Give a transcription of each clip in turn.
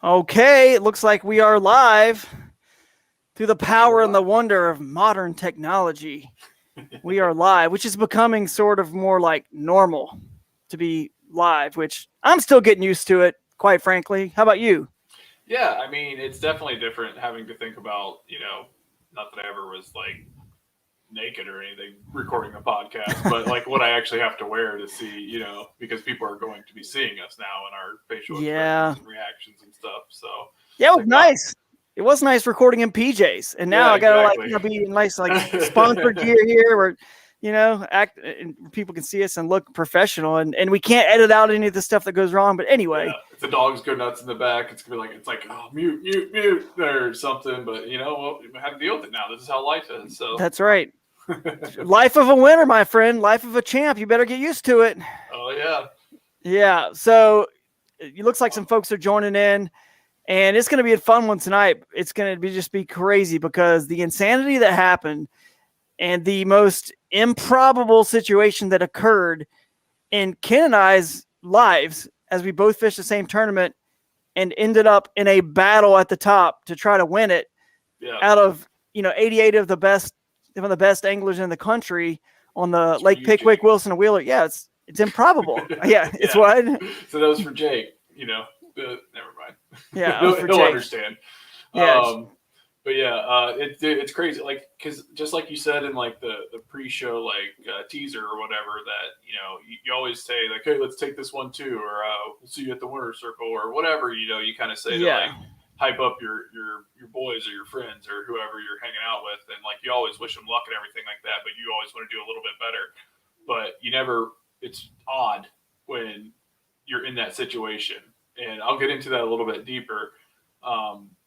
Okay, it looks like we are live through the power and the wonder of modern technology. We are live, which is becoming sort of more like normal to be live, which I'm still getting used to it, quite frankly. How about you? Yeah, I mean, it's definitely different having to think about, not that I ever was like naked or anything recording a podcast, but like what I actually have to wear to see, because people are going to be seeing us now in our facial Yeah. expressions and reactions and stuff. So Yeah, it it's was like, wow, nice. It was nice recording in PJs. And now yeah, I gotta exactly. be in nice sponsored gear here where act and people can see us and look professional and we can't edit out any of the stuff that goes wrong. But Yeah, anyway, if the dogs go nuts in the back, it's like oh mute, mute, mute or something. But well, we have to deal with it now. This is how life is. So, that's right. Life of a winner, my friend. Life of a champ. You better get used to it. oh yeah, Yeah. So it looks like some folks are joining in, and it's going to be a fun one tonight. It's going to be just be crazy because the insanity that happened and the most improbable situation that occurred in Ken and I's lives as we both fished the same tournament and ended up in a battle at the top to try to win it yeah. out of 88 of the best one of the best anglers in the country on the It's for Lake you, Pickwick, Jake. Wilson and Wheeler. Yeah, it's improbable. Yeah, it's Yeah. what. So that was for Jake. Never mind. Yeah, it was he'll, for he'll Jake. understand. Yeah, But yeah, it's crazy. Like, because just like you said in like the pre-show teaser or whatever, that you always say like, hey, let's take this one too, or we'll see you at the winter circle or whatever. You kind of say to yeah, like hype up your boys or your friends or whoever you're hanging out with, and like you always wish them luck and everything like that, but you always want to do a little bit better. But you never. It's odd when you're in that situation, and I'll get into that a little bit deeper.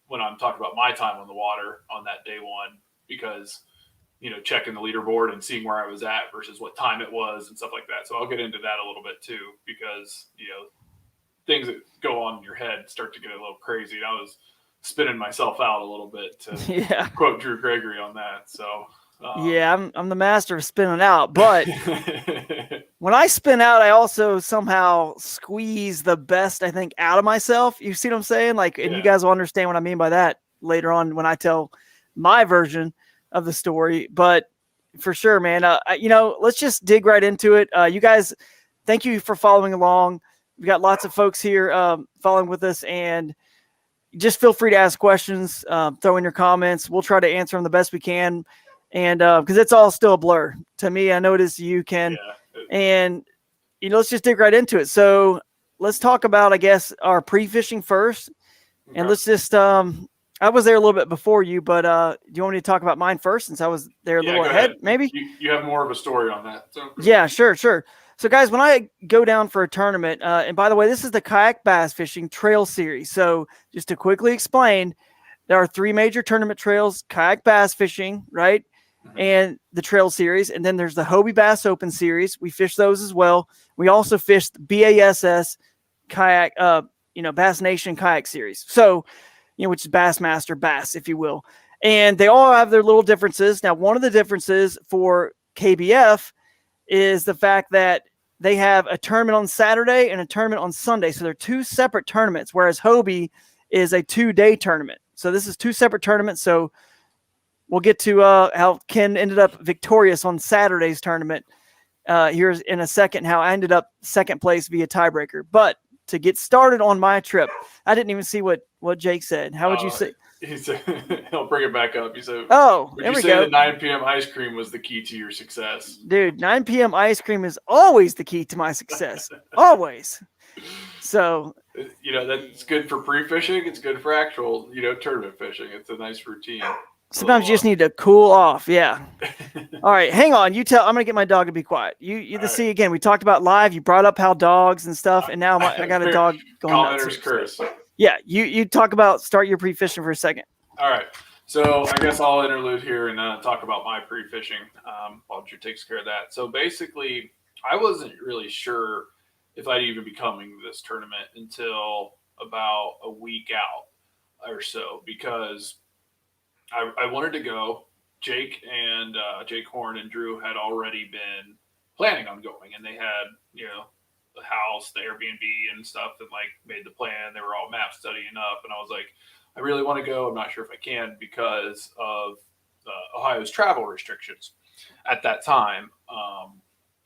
When I'm talking about my time on the water on that day one, because checking the leaderboard and seeing where I was at versus what time it was and stuff like that. So I'll get into that a little bit too, because things that go on in your head start to get a little crazy. And I was spinning myself out a little bit to yeah, quote Drew Gregory on that. So yeah. I'm the master of spinning out, but when I spin out, I also somehow squeeze the best I think out of myself. You see what I'm saying? Like, and you yeah, guys will understand what I mean by that later on when I tell my version of the story. But for sure, man. Let's just dig right into it. You guys, thank you for following along. We got lots of folks here following with us, and just feel free to ask questions, throw in your comments. We'll try to answer them the best we can, and because it's all still a blur to me. I know it is to you, Ken, yeah. and let's just dig right into it. So let's talk about, I guess, our pre-fishing first, and Okay. let's just. I was there a little bit before you, but do you want me to talk about mine first since I was there a Yeah, little go ahead. ahead, maybe? You have more of a story on that. So Yeah, sure. So, guys, when I go down for a tournament, and by the way, this is the Kayak Bass Fishing Trail Series. So, just to quickly explain, there are three major tournament trails: kayak bass fishing, right, mhm. and the Trail Series, and then there's the Hobie Bass Open Series. We fish those as well. We also fish the BASS kayak, Bass Nation Kayak Series. So, which is Bassmaster Bass, if you will, and they all have their little differences. Now, one of the differences for KBF is the fact that they have a tournament on Saturday and a tournament on Sunday. So they're two separate tournaments, whereas Hobie is a 2-day tournament. So this is two separate tournaments. So we'll get to how Ken ended up victorious on Saturday's tournament here in a second, how I ended up second place via tiebreaker. But to get started on my trip, I didn't even see what Jake said. How would you say? He said, he'll bring it back up. He said, Oh, would there you we say go. that 9 p.m. ice cream was the key to your success? Dude, 9 p.m. ice cream is always the key to my success. Always. So, That's good for pre-fishing. It's good for actual, tournament fishing. It's a nice routine. sometimes you Little, just need to cool off. Yeah. All right. Hang on. You tell. I'm gonna get my dog to be quiet. You all the right. see again. We talked about live. You brought up how dogs and stuff, and now I got a dog going nuts Commenter's here. So, curse. yeah. You talk about start your pre-fishing for a second. All right. So I guess I'll interlude here and talk about my pre-fishing while Drew takes care of that. So basically, I wasn't really sure if I'd even be coming to this tournament until about a week out or so because I wanted to go. Jake and Jake Horn and Drew had already been planning on going, and they had house, the Airbnb and stuff, and like made the plan. They were all map studying up, and I was like, I really want to go. I'm not sure if I can because of Ohio's travel restrictions. At that time,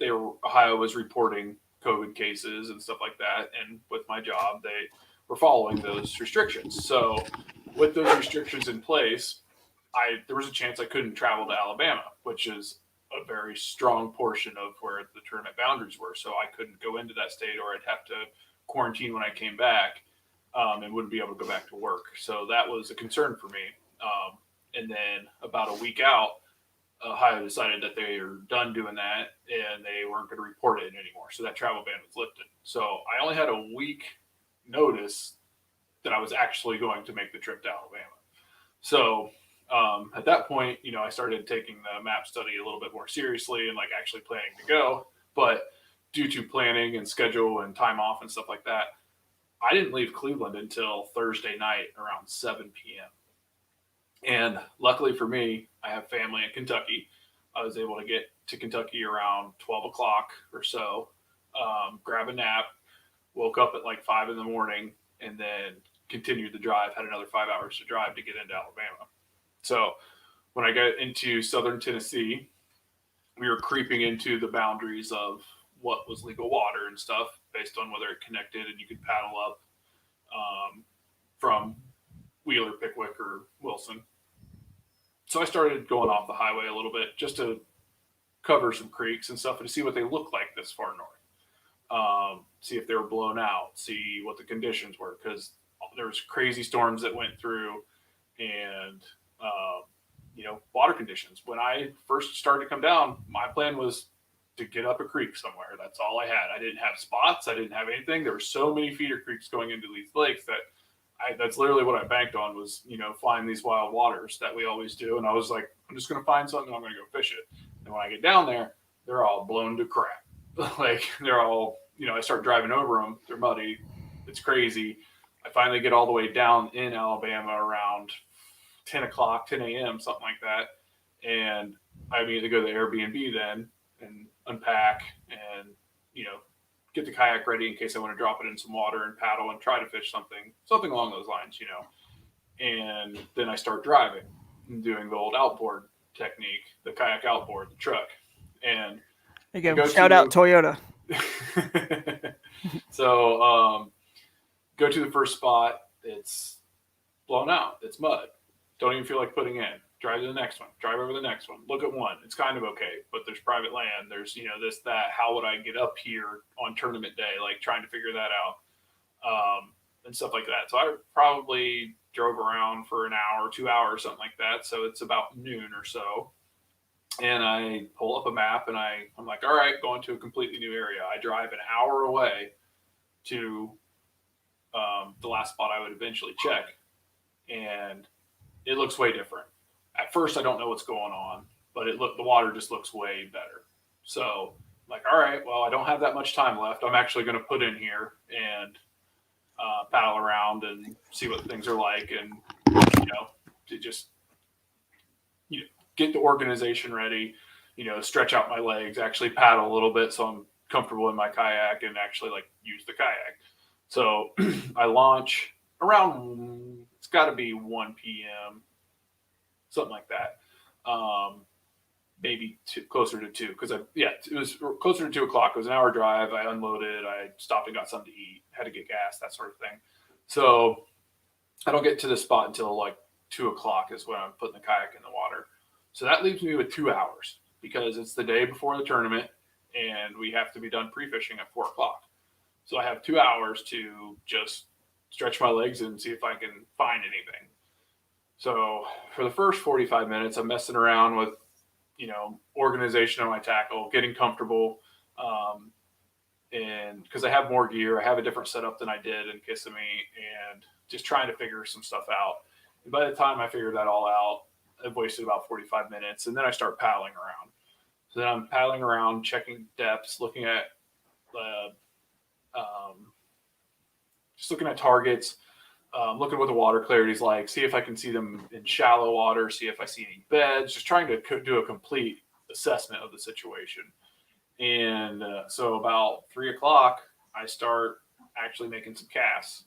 Ohio was reporting COVID cases and stuff like that, and with my job, they were following those restrictions. So, with those restrictions in place, there was a chance I couldn't travel to Alabama, which is a very strong portion of where the tournament boundaries were. So I couldn't go into that state, or I'd have to quarantine when I came back, and wouldn't be able to go back to work. So that was a concern for me. And then about a week out, Ohio decided that they are done doing that and they weren't going to report it anymore. So that travel ban was lifted. So I only had a week notice that I was actually going to make the trip to Alabama. So at that point, I started taking the map study a little bit more seriously and like actually planning to go. But due to planning and schedule and time off and stuff like that, I didn't leave Cleveland until Thursday night around 7 p.m. And luckily for me, I have family in Kentucky. I was able to get to Kentucky around 12 o'clock or so, grab a nap, woke up at like 5 in the morning, and then continued the drive, had another 5 hours to drive to get into Alabama. So when I got into southern Tennessee, we were creeping into the boundaries of what was legal water and stuff based on whether it connected and you could paddle up from Wheeler, Pickwick, or Wilson. So I started going off the highway a little bit just to cover some creeks and stuff and to see what they look like this far north. See if they were blown out, see what the conditions were, because there was crazy storms that went through and, water conditions. When I first started to come down, my plan was to get up a creek somewhere. That's all I had. I didn't have spots. I didn't have anything. There were so many feeder creeks going into these lakes that that's literally what I banked on was, find these wild waters that we always do. And I was like, I'm just going to find something. I'm going to go fish it. And when I get down there, they're all blown to crap. Like they're all, I start driving over them. They're muddy. It's crazy. I finally get all the way down in Alabama around 10 a.m., something like that. And I immediately go to the Airbnb then and unpack and, get the kayak ready in case I want to drop it in some water and paddle and try to fish something along those lines, And then I start driving and doing the old outboard technique, the kayak outboard, the truck. And there you go. Shout out Toyota. So go to the first spot. It's blown out. It's mud. Don't even feel like putting in. Drive to the next one. Drive over the next one. Look at one. It's kind of okay, but there's private land. There's, this, that. How would I get up here on tournament day? Like trying to figure that out and stuff like that. So I probably drove around for an hour, 2 hours, something like that. So it's about noon or so. And I pull up a map and I'm like, all right, going to a completely new area. I drive an hour away to the last spot I would eventually check. And it looks way different. At first, I don't know what's going on, but the water just looks way better. So I'm like, all right, well, I don't have that much time left. I'm actually going to put in here and paddle around and see what things are like, and to just get the organization ready. Stretch out my legs, actually paddle a little bit so I'm comfortable in my kayak and actually like use the kayak. So I launch around. It's got to be 1 p.m. Something like that. Maybe closer to 2 because it was closer to 2 o'clock. It was an hour drive. I unloaded. I stopped and got something to eat. Had to get gas, that sort of thing. So I don't get to the spot until like 2 o'clock is when I'm putting the kayak in the water. So that leaves me with 2 hours because it's the day before the tournament and we have to be done pre-fishing at 4 o'clock. So I have 2 hours to just stretch my legs and see if I can find anything. So for the first 45 minutes, I'm messing around with, organization of my tackle, getting comfortable. And because I have more gear, I have a different setup than I did in Kissimmee and just trying to figure some stuff out. And by the time I figured that all out, I've wasted about 45 minutes and then I start paddling around. So then I'm paddling around, checking depths, looking at, just looking at targets, looking at what the water clarity is like, see if I can see them in shallow water, see if I see any beds, just trying to do a complete assessment of the situation. And so about 3 o'clock, I start actually making some casts.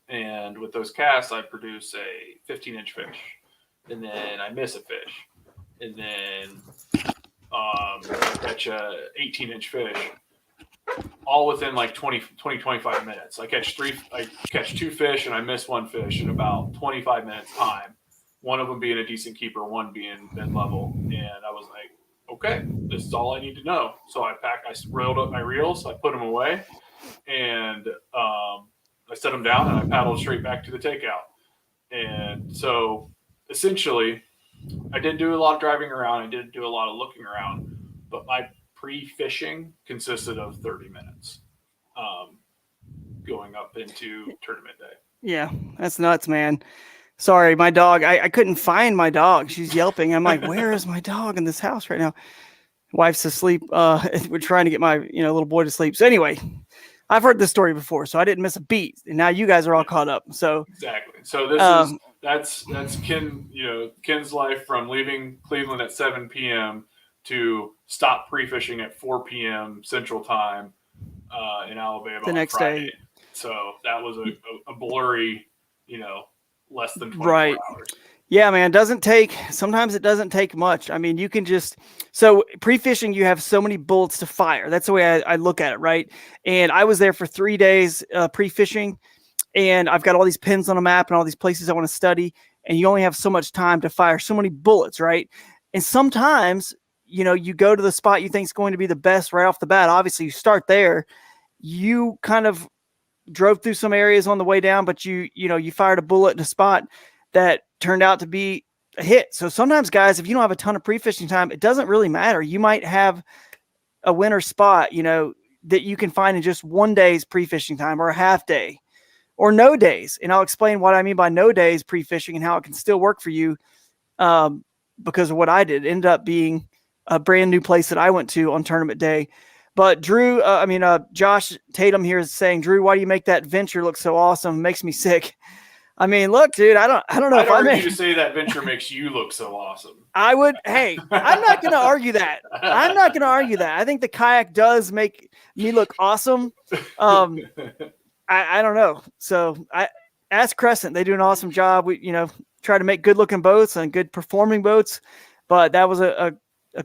And with those casts, I produce a 15-inch fish. And then I miss a fish. And then catch a 18-inch fish. All within like 25 minutes. I catch 2 fish and I miss 1 fish in about 25 minutes time. One of them being a decent keeper, one being mid-level. And I was like, okay, this is all I need to know. So I reeled up my reels, I put them away, and I set them down and I paddled straight back to the takeout. And so essentially, I didn't do a lot of driving around. I didn't do a lot of looking around, but my pre-fishing consisted of 30 minutes going up into tournament day. Yeah, that's nuts, man. Sorry, my dog. I couldn't find my dog. She's yelping. I'm like, where is my dog in this house right now? Wife's asleep. We're trying to get my little boy to sleep. So anyway, I've heard this story before, so I didn't miss a beat. And now you guys are all caught up. So exactly. So this that's Ken's life from leaving Cleveland at 7 p.m. to stop pre-fishing at 4 p.m. Central Time in Alabama the next Friday. day. So that was a blurry, less than 24 right. hours. Yeah, man. Sometimes it doesn't take much. I mean, you can so pre-fishing, you have so many bullets to fire. That's the way I look at it, right? And I was there for 3 days pre-fishing, and I've got all these pins on a map and all these places I want to study, and you only have so much time to fire so many bullets, right? And sometimes, you go to the spot you think is going to be the best right off the bat. Obviously, you start there. You kind of drove through some areas on the way down, but you fired a bullet in a spot that turned out to be a hit. So sometimes, guys, if you don't have a ton of pre-fishing time, it doesn't really matter. You might have a winter spot, that you can find in just 1 day's pre-fishing time or a half day or no days. And I'll explain what I mean by no days pre-fishing and how it can still work for you because of what I did. It ended up being a brand new place that I went to on tournament day. But Drew, Josh Tatum here is saying, Drew, why do you make that venture look so awesome? It makes me sick. I mean, look, dude, I don't know I'd if I argue to say that venture makes you look so awesome. I would. Hey, I'm not going to argue that. I'm not going to argue that. I think the kayak does make me look awesome. I don't know. So I ask Crescent. They do an awesome job. We, try to make good looking boats and good performing boats. But that was a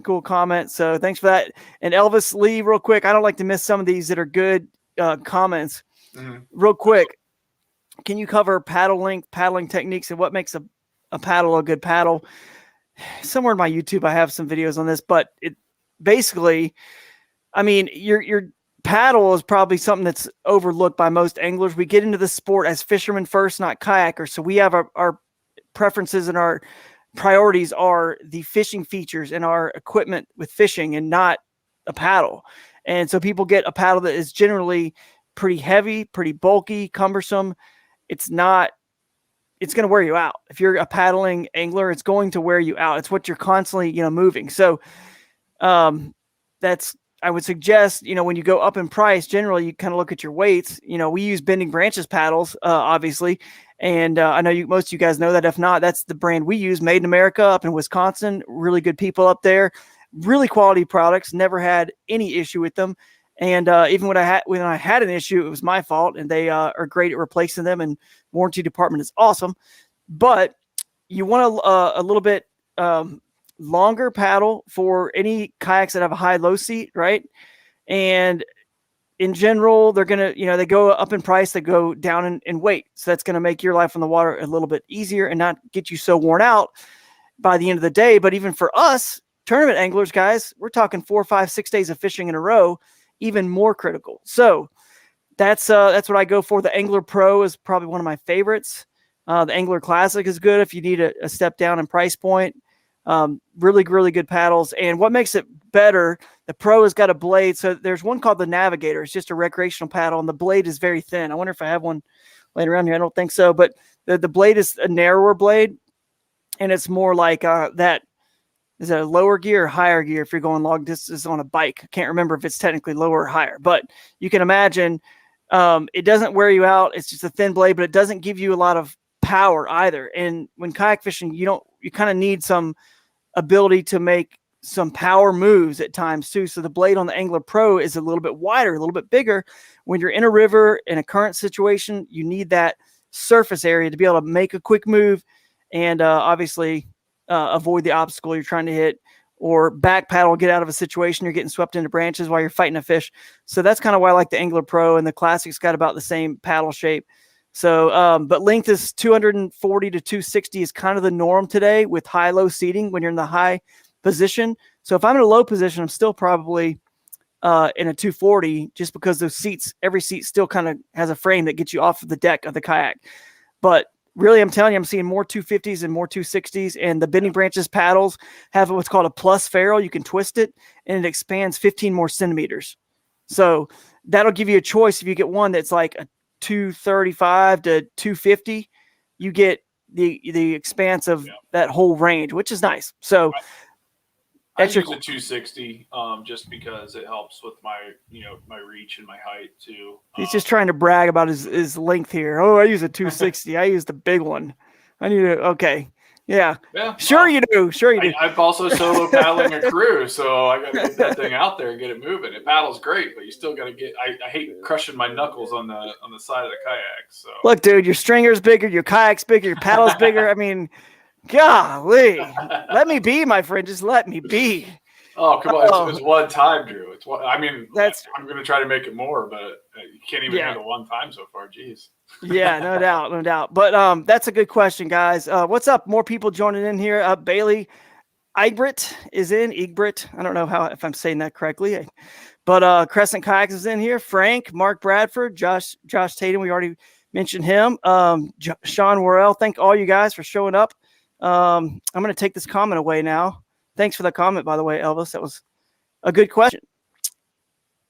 cool comment. So thanks for that. And Elvis Lee, real quick. I don't like to miss some of these that are good comments. Mm-hmm. Real quick. Can you cover paddle length, paddling techniques, and what makes a paddle a good paddle? Somewhere in my YouTube, I have some videos on this, but it basically, I mean, your paddle is probably something that's overlooked by most anglers. We get into the sport as fishermen first, not kayakers. So we have our preferences and our priorities are the fishing features and our equipment with fishing and not a paddle. And so people get a paddle that is generally pretty heavy, pretty bulky, cumbersome. It's going to wear you out. If you're a paddling angler, it's going to wear you out. It's what you're constantly, moving. So, I would suggest, when you go up in price, generally you kind of look at your weights. We use Bending Branches paddles, obviously. And I know most of you guys know that. If not, that's the brand we use, made in America up in Wisconsin. Really good people up there, really quality products. Never had any issue with them. And even when I had an issue, it was my fault, and they are great at replacing them, and warranty department is awesome. But you want a little bit longer paddle for any kayaks that have a high-low seat, right? And in general, they're going to, they go up in price, they go down in weight. So that's going to make your life on the water a little bit easier and not get you so worn out by the end of the day. But even for us, tournament anglers, guys, we're talking 4, 5, 6 days of fishing in a row, even more critical. So that's what I go for. The Angler Pro is probably one of my favorites. The Angler Classic is good if you need a step down in price point. Really, really good paddles. And what makes it better, the Pro has got a blade. So there's one called the Navigator. It's just a recreational paddle, and the blade is very thin. I wonder if I have one laying around here. I don't think so. But the blade is a narrower blade, and it's more like that. Is it a lower gear or higher gear if you're going long distance on a bike? I can't remember if it's technically lower or higher, but you can imagine it doesn't wear you out. It's just a thin blade, but it doesn't give you a lot of power either. And when kayak fishing, you kind of need some ability to make some power moves at times too. So the blade on the Angler Pro is a little bit wider, a little bit bigger. When you're in a river in a current situation, you need that surface area to be able to make a quick move and obviously avoid the obstacle you're trying to hit, or back paddle, get out of a situation you're getting swept into branches while you're fighting a fish. So that's kind of why I like the Angler Pro, and the Classic's got about the same paddle shape. So, but length is 240 to 260 is kind of the norm today with high-low seating when you're in the high position. So if I'm in a low position, I'm still probably in a 240, just because those seats, every seat still kind of has a frame that gets you off of the deck of the kayak. But really, I'm telling you, I'm seeing more 250s and more 260s, and the Bending Branches paddles have what's called a plus ferrule. You can twist it, and it expands 15 more centimeters. So that'll give you a choice. If you get one that's like a 235 to 250, you get the expanse of that whole range, which is nice. So I use a 260 just because it helps with my my reach and my height too. He's just trying to brag about his length here. Oh, I use a 260. I use the big one. I need to. Okay. Yeah. Sure, you do. Sure you do. I'm also solo paddling a crew, so I got to get that thing out there and get it moving. It paddles great, but you still got to get. I hate crushing my knuckles on the side of the kayak. So look, dude, your stringer's bigger, your kayak's bigger, your paddle's bigger. I mean, golly, let me be, my friend. Just let me be. Oh, come on. It's one time, Drew. It's one. I mean, that's. I'm going to try to make it more, but you can't even handle one time so far. Jeez. Yeah, no doubt, no doubt. But that's a good question, guys. What's up? More people joining in here. Bailey Egbert is in. Egbert. I don't know if I'm saying that correctly. But Crescent Kayaks is in here. Frank, Mark Bradford, Josh Tatum. We already mentioned him. Sean Worrell. Thank all you guys for showing up. I'm going to take this comment away now. Thanks for the comment, by the way, Elvis. That was a good question.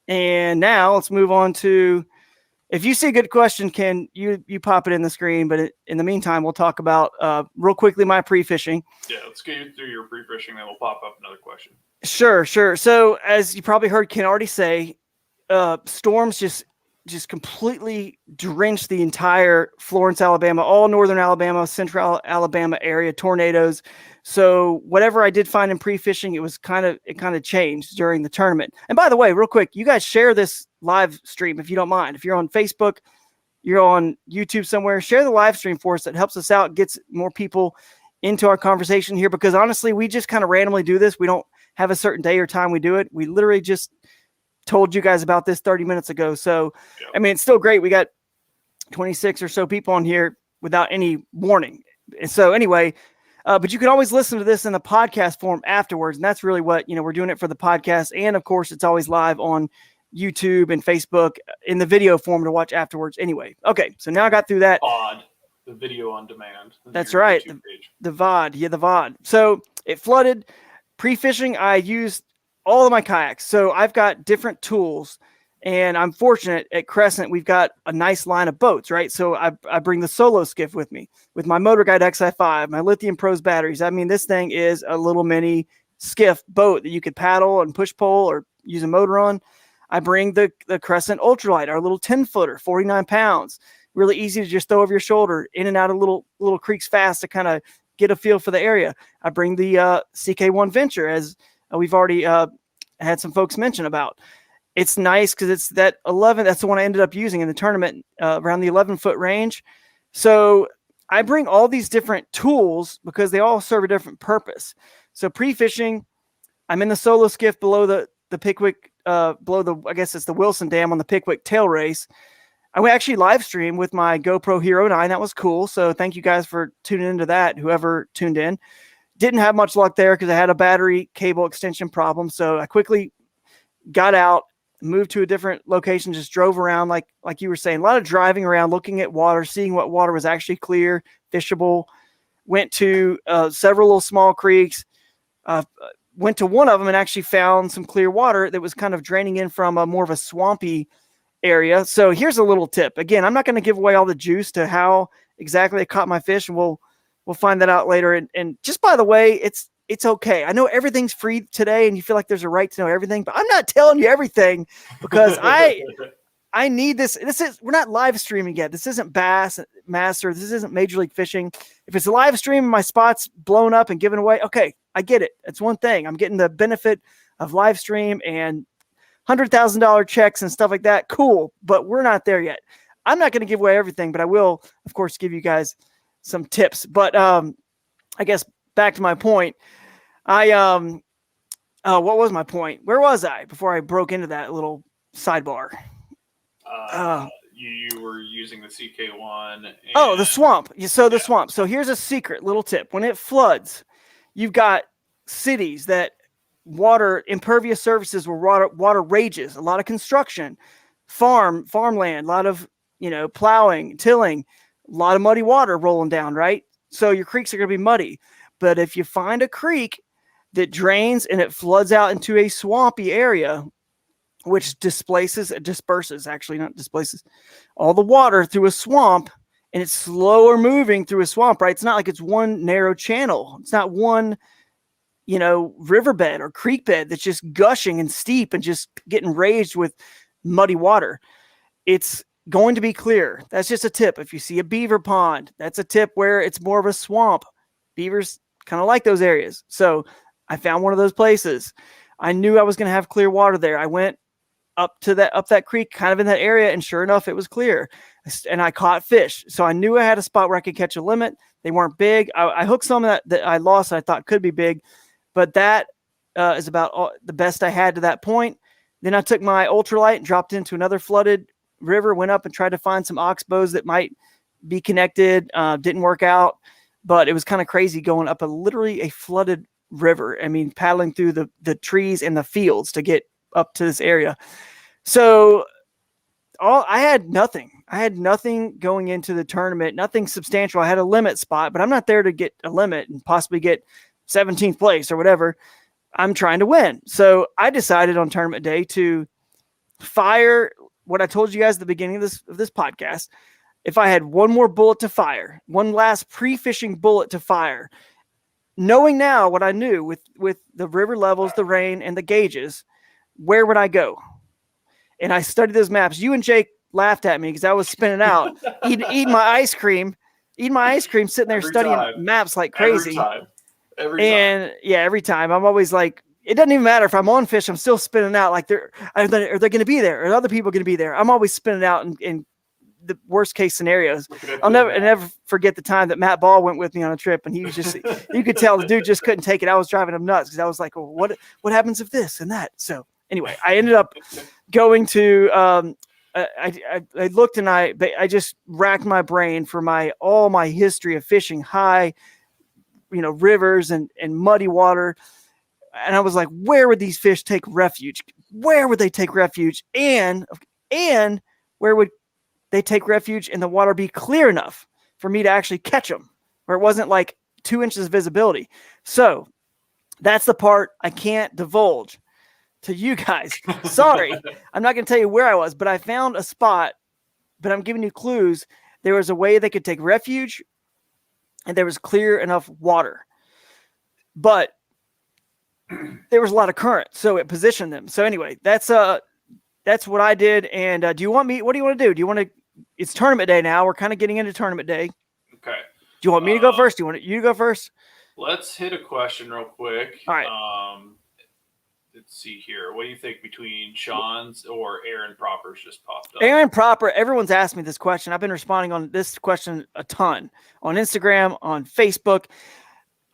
And now let's move on to, if you see a good question, Ken, you pop it in the screen. But in the meantime, we'll talk about real quickly my pre-fishing. Yeah, let's get you through your pre-fishing, then we'll pop up another question. Sure. So as you probably heard Ken already say, storms just completely drenched the entire Florence, Alabama, all northern Alabama, central Alabama area, tornadoes. So whatever I did find in pre-fishing, it kind of changed during the tournament. And by the way, real quick, you guys share this live stream if you don't mind. If you're on Facebook, you're on YouTube somewhere, share the live stream for us. That helps us out, gets more people into our conversation here, because honestly, we just kind of randomly do this. We don't have a certain day or time we do it. We literally just told you guys about this 30 minutes ago. So, yep. I mean, it's still great. We got 26 or so people on here without any warning. And so anyway, but you can always listen to this in the podcast form afterwards. And that's really what, we're doing it for the podcast. And of course, it's always live on YouTube and Facebook in the video form to watch afterwards anyway. Okay. So now I got through that. The video on demand. That's right. The VOD. Yeah, the VOD. So it flooded. Pre-fishing, I used all of my kayaks. So I've got different tools, and I'm fortunate at Crescent. We've got a nice line of boats, right? So I bring the solo skiff with me with my Motor Guide XI5, my Lithium Pros batteries. I mean, this thing is a little mini skiff boat that you could paddle and push pole or use a motor on. I bring the Crescent Ultralight, our little 10-footer, 49 pounds, really easy to just throw over your shoulder, in and out of little creeks fast to kind of get a feel for the area. I bring the CK1 Venture, as we've already had some folks mention about. It's nice because it's that 11. That's the one I ended up using in the tournament, around the 11-foot range. So I bring all these different tools because they all serve a different purpose. So pre-fishing, I'm in the solo skiff below the Pickwick, below I guess it's the Wilson Dam on the Pickwick tail race. I actually live stream with my GoPro Hero 9. That was cool. So thank you guys for tuning into that, whoever tuned in. Didn't have much luck there because I had a battery cable extension problem. So I quickly got out, moved to a different location, just drove around like you were saying. A lot of driving around, looking at water, seeing what water was actually clear, fishable. Went to several little small creeks. Went to one of them and actually found some clear water that was kind of draining in from a more of a swampy area. So here's a little tip. Again, I'm not going to give away all the juice to how exactly I caught my fish, and we'll find that out later. And just by the way, it's okay. I know everything's free today and you feel like there's a right to know everything, but I'm not telling you everything because I need this. We're not live streaming yet. This isn't Bass Master. This isn't Major League Fishing. If it's a live stream and my spot's blown up and given away, okay, I get it. It's one thing. I'm getting the benefit of live stream and $100,000 checks and stuff like that. Cool. But we're not there yet. I'm not going to give away everything, but I will, of course, give you guys some tips. But I guess back to my point. What was my point? Where was I before I broke into that little sidebar? You were using the CK1. The swamp. The swamp. So here's a secret little tip. When it floods, you've got cities that impervious surfaces where water rages, a lot of construction, farmland, a lot of, plowing, tilling, a lot of muddy water rolling down, right? So your creeks are going to be muddy. But if you find a creek that drains and it floods out into a swampy area, which disperses all the water through a swamp, and it's slower moving through a swamp, right? It's not like it's one narrow channel. It's not one, riverbed or creek bed that's just gushing and steep and just getting raged with muddy water. It's going to be clear. That's just a tip. If you see a beaver pond, that's a tip where it's more of a swamp. Beavers kind of like those areas. So I found one of those places. I knew I was going to have clear water there. I went up that creek, kind of in that area, and sure enough, it was clear. And I caught fish. So I knew I had a spot where I could catch a limit. They weren't big. I hooked some that I lost I thought could be big, but that is about the best I had to that point. Then I took my ultralight and dropped into another flooded river, went up and tried to find some oxbows that might be connected. Didn't work out, but it was kind of crazy going up literally a flooded river. I mean, paddling through the trees and the fields to get up to this area. So I had nothing. I had nothing going into the tournament, nothing substantial. I had a limit spot, but I'm not there to get a limit and possibly get 17th place or whatever. I'm trying to win. So I decided on tournament day to fire what I told you guys at the beginning of this podcast. If I had one more bullet to fire, one last pre-fishing bullet to fire, knowing now what I knew with the river levels, the rain, and the gauges, where would I go? And I studied those maps. You and Jake laughed at me because I was spinning out, eating my ice cream, sitting there studying maps like crazy. Every time. I'm always like, it doesn't even matter if I'm on fish, I'm still spinning out. Like, are they going to be there? Are other people going to be there? I'm always spinning out in the worst case scenarios. I'll never forget the time that Matt Ball went with me on a trip, and he was just, you could tell the dude just couldn't take it. I was driving him nuts because I was like, well, what happens if this and that? So anyway, I ended up going to, I looked and I just racked my brain for all my history of fishing high, rivers and muddy water. And I was like, where would these fish take refuge? Where would they take refuge? And where would they take refuge and the water be clear enough for me to actually catch them, where it wasn't like 2 inches of visibility? So that's the part I can't divulge to you guys. Sorry. I'm not going to tell you where I was, but I found a spot, but I'm giving you clues. There was a way they could take refuge and there was clear enough water, but there was a lot of current, so it positioned them. So anyway, that's what I did. And what do you want to do? It's tournament day now. We're kind of getting into tournament day. Okay. Do you want me to go first? Do you want you to go first? Let's hit a question real quick. All right. Let's see here. What do you think between Sean's or Aaron Proper's just popped up? Aaron Proper. Everyone's asked me this question. I've been responding on this question a ton on Instagram, on Facebook.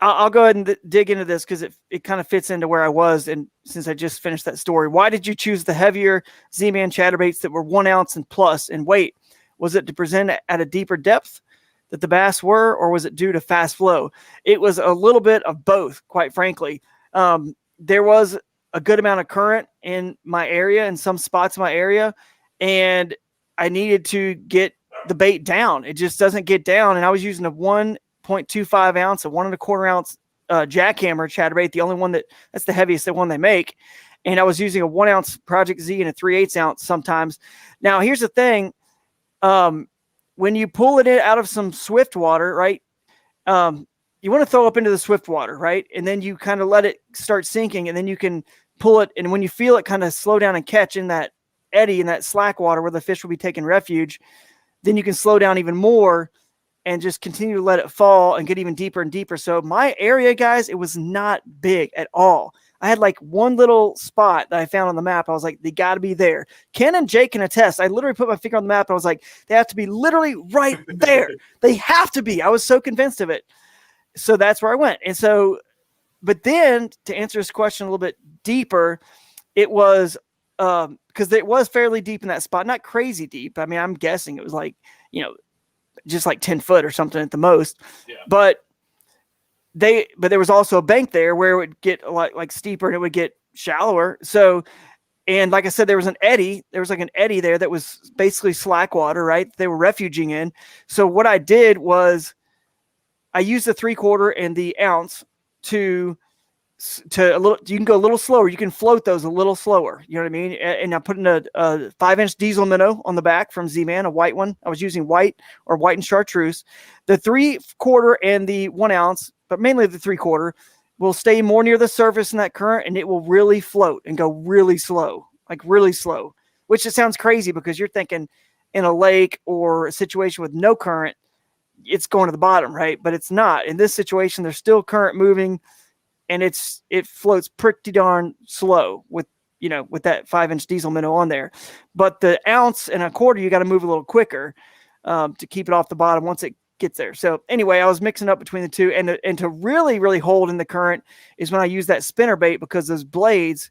I'll go ahead and dig into this because it kind of fits into where I was. And since I just finished that story, why did you choose the heavier Z-Man chatterbaits that were 1 ounce and plus in weight? Was it to present at a deeper depth that the bass were, or was it due to fast flow? It was a little bit of both, quite frankly. There was a good amount of current in my area, in some spots in my area, and I needed to get the bait down. It just doesn't get down. And I was using a 1.25 ounce, a 1 1/4 ounce jackhammer chatterbait, the only one that's the heaviest, the one they make. And I was using a 1 ounce Project Z and a 3/8 ounce sometimes. Now, here's the thing. When you pull it out of some swift water, right? You want to throw up into the swift water, right? And then you kind of let it start sinking, and then you can pull it. And when you feel it kind of slow down and catch in that eddy in that slack water where the fish will be taking refuge, then you can slow down even more and just continue to let it fall and get even deeper and deeper. So my area, guys, it was not big at all. I had like one little spot that I found on the map. I was like, they got to be there. Ken and Jake can attest. I literally put my finger on the map and I was like, they have to be literally right there. They have to be. I was so convinced of it. So that's where I went. And so, but then to answer this question a little bit deeper, it was because it was fairly deep in that spot, not crazy deep. I mean, I'm guessing it was like, just like 10 foot or something at the most. Yeah. But there was also a bank there where it would get a lot like steeper and it would get shallower. So, and like I said, there was an eddy. There was like an eddy there that was basically slack water, right? They were refuging in. So what I did was I used the 3/4 and the ounce to a little. You can go a little slower. You can float those a little slower. You know what I mean? And I put in a 5-inch diesel minnow on the back from Z-Man, a white one. I was using white and chartreuse. The 3/4 and the 1 ounce, but mainly the 3/4, will stay more near the surface in that current, and it will really float and go really slow, like really slow. Which it sounds crazy because you're thinking in a lake or a situation with no current, it's going to the bottom, right? But it's not. In this situation, there's still current moving. And it floats pretty darn slow with that 5-inch diesel minnow on there. But the 1.25 ounce, you got to move a little quicker to keep it off the bottom once it gets there. So anyway, I was mixing up between the two, and to really, really hold in the current is when I use that spinner bait, because those blades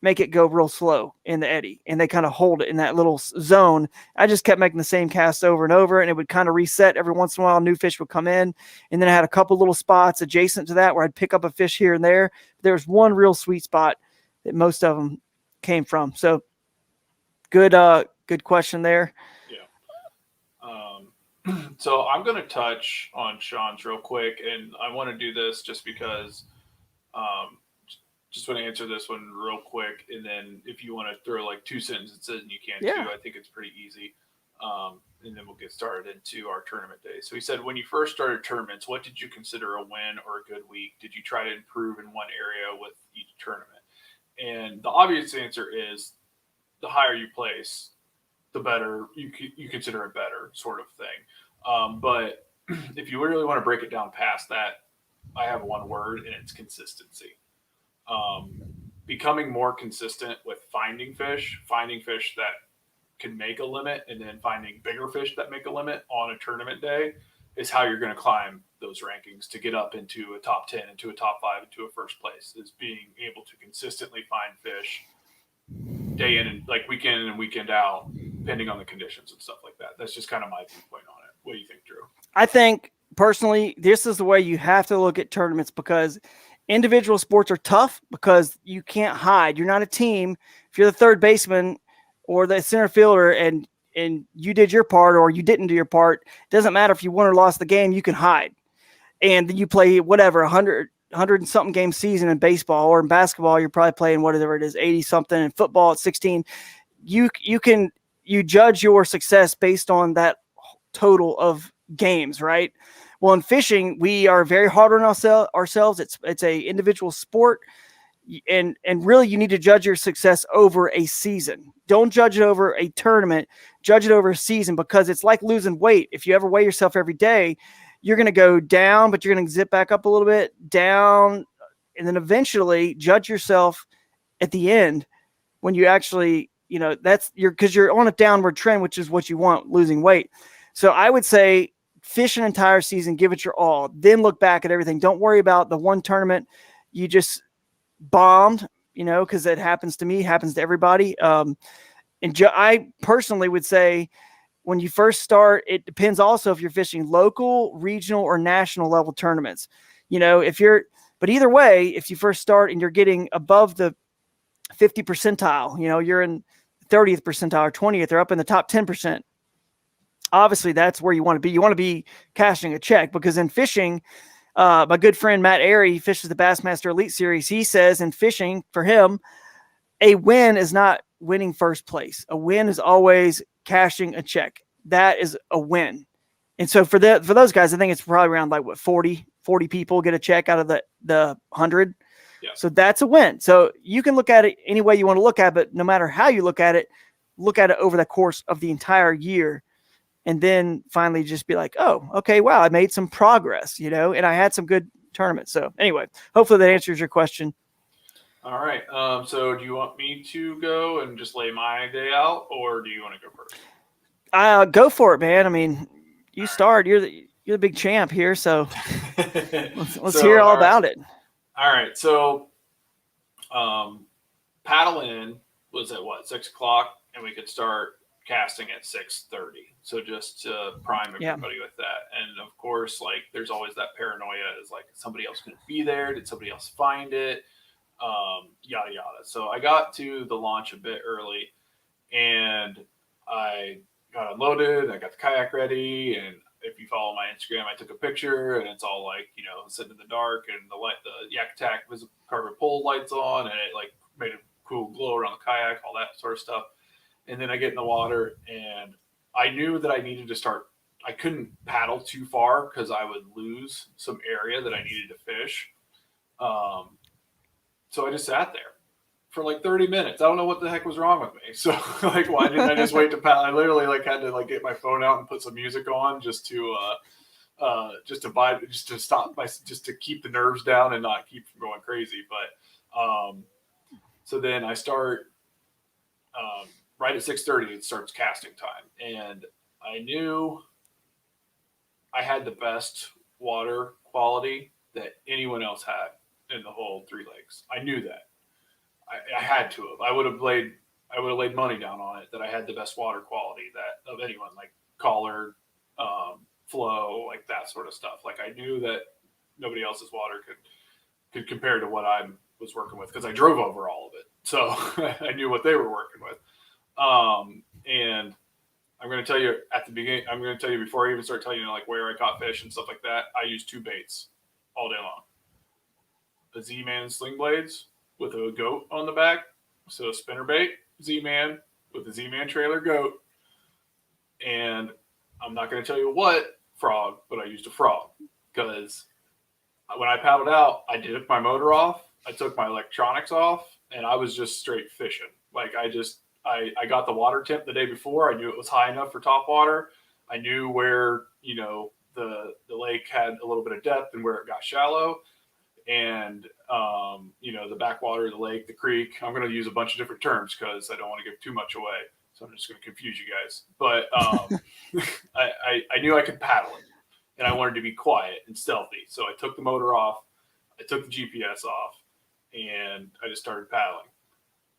make it go real slow in the eddy, and they kind of hold it in that little zone. I just kept making the same cast over and over, and it would kind of reset every once in a while. New fish would come in, and then I had a couple little spots adjacent to that where I'd pick up a fish here and there. There was one real sweet spot that most of them came from. So good question there. Yeah. So I'm going to touch on Sean's real quick, and I want to do this just because just want to answer this one real quick, and then if you want to throw like 2 sentences in, you can too. I think it's pretty easy. And then we'll get started into our tournament day. So he said, when you first started tournaments, what did you consider a win or a good week? Did you try to improve in one area with each tournament? And the obvious answer is the higher you place, the better you consider it better, sort of thing. But if you really want to break it down past that, I have one word, and it's consistency. Becoming more consistent with finding fish that can make a limit, and then finding bigger fish that make a limit on a tournament day is how you're going to climb those rankings to get up into a top 10, into a top 5, into a first place, is being able to consistently find fish day in and like weekend in and weekend out, depending on the conditions and stuff like that. That's just kind of my viewpoint on it. What do you think, Drew? I think personally, this is the way you have to look at tournaments, because individual sports are tough because you can't hide. You're not a team. If you're the third baseman or the center fielder and you did your part or you didn't do your part, it doesn't matter if you won or lost the game, you can hide. And then you play whatever, 100 and something game season in baseball, or in basketball, you're probably playing whatever it is, 80 something, and football at 16. You judge your success based on that total of games, right? Well, in fishing, we are very hard on ourselves. It's a individual sport, and really you need to judge your success over a season. Don't judge it over a tournament. Judge it over a season, because it's like losing weight. If you ever weigh yourself every day, you're going to go down, but you're going to zip back up a little bit, down, and then eventually judge yourself at the end when you actually, because you're on a downward trend, which is what you want, losing weight. So I would say fish an entire season, give it your all, then look back at everything. Don't worry about the one tournament you just bombed, because it happens to me, happens to everybody. I personally would say when you first start, it depends also if you're fishing local, regional, or national level tournaments. But either way, if you first start and you're getting above the 50 percentile, you're in 30th percentile or 20th, or up in the top 10%. Obviously, that's where you want to be. You want to be cashing a check, because in fishing, my good friend Matt Airy, he fishes the Bassmaster Elite Series. He says in fishing, for him, a win is not winning first place. A win is always cashing a check. That is a win. And so for those guys, I think it's probably around like 40 people get a check out of the 100. Yeah. So that's a win. So you can look at it any way you want to look at it, but no matter how you look at it, look at it over the course of the entire year and then finally just be like, oh, okay, wow, I made some progress, and I had some good tournaments. So anyway, hopefully that answers your question. All right. So do you want me to go and just lay my day out, or do you want to go first? Go for it, man. I mean, you start. You're the big champ here, so let's hear all about it. All right. So, paddle in was at what, 6 o'clock, and we could start casting at 6:30. So just to prime everybody with that. And of course, like there's always that paranoia is like, is somebody else going to be there? Did somebody else find it? Yada yada. So I got to the launch a bit early, and I got unloaded. I got the kayak ready, and if you follow my Instagram, I took a picture, and it's all like sitting in the dark, and the Yak Attack carbon pole lights on, and it like made a cool glow around the kayak, all that sort of stuff. And then I get in the water, and I knew that I needed to start. I couldn't paddle too far because I would lose some area that I needed to fish. So I just sat there for like 30 minutes. I don't know what the heck was wrong with me. So like, why didn't I just wait to paddle? I literally like had to like get my phone out and put some music on just to keep the nerves down and not keep from going crazy. But so then I start right at 6:30. It starts casting time, and I knew I had the best water quality that anyone else had in the whole Three Lakes. I knew that. I had to have. I would have laid money down on it that I had the best water quality of anyone, like color, flow, like that sort of stuff. Like I knew that nobody else's water could compare to what I was working with because I drove over all of it. So I knew what they were working with. And I'm going to tell you at the beginning, I'm going to tell you before I even start telling you like where I caught fish and stuff like that. I used 2 baits all day long. A Z-Man sling blades with a goat on the back. So a spinnerbait Z-Man with a Z-Man trailer goat. And I'm not going to tell you what frog, but I used a frog because when I paddled out, I took my motor off, I took my electronics off, and I was just straight fishing. Like I got the water temp the day before. I knew it was high enough for top water. I knew where, the lake had a little bit of depth and where it got shallow. And, the backwater of the lake, the creek, I'm going to use a bunch of different terms because I don't want to give too much away. So I'm just going to confuse you guys. But I knew I could paddle it, and I wanted to be quiet and stealthy. So I took the motor off, I took the GPS off, and I just started paddling.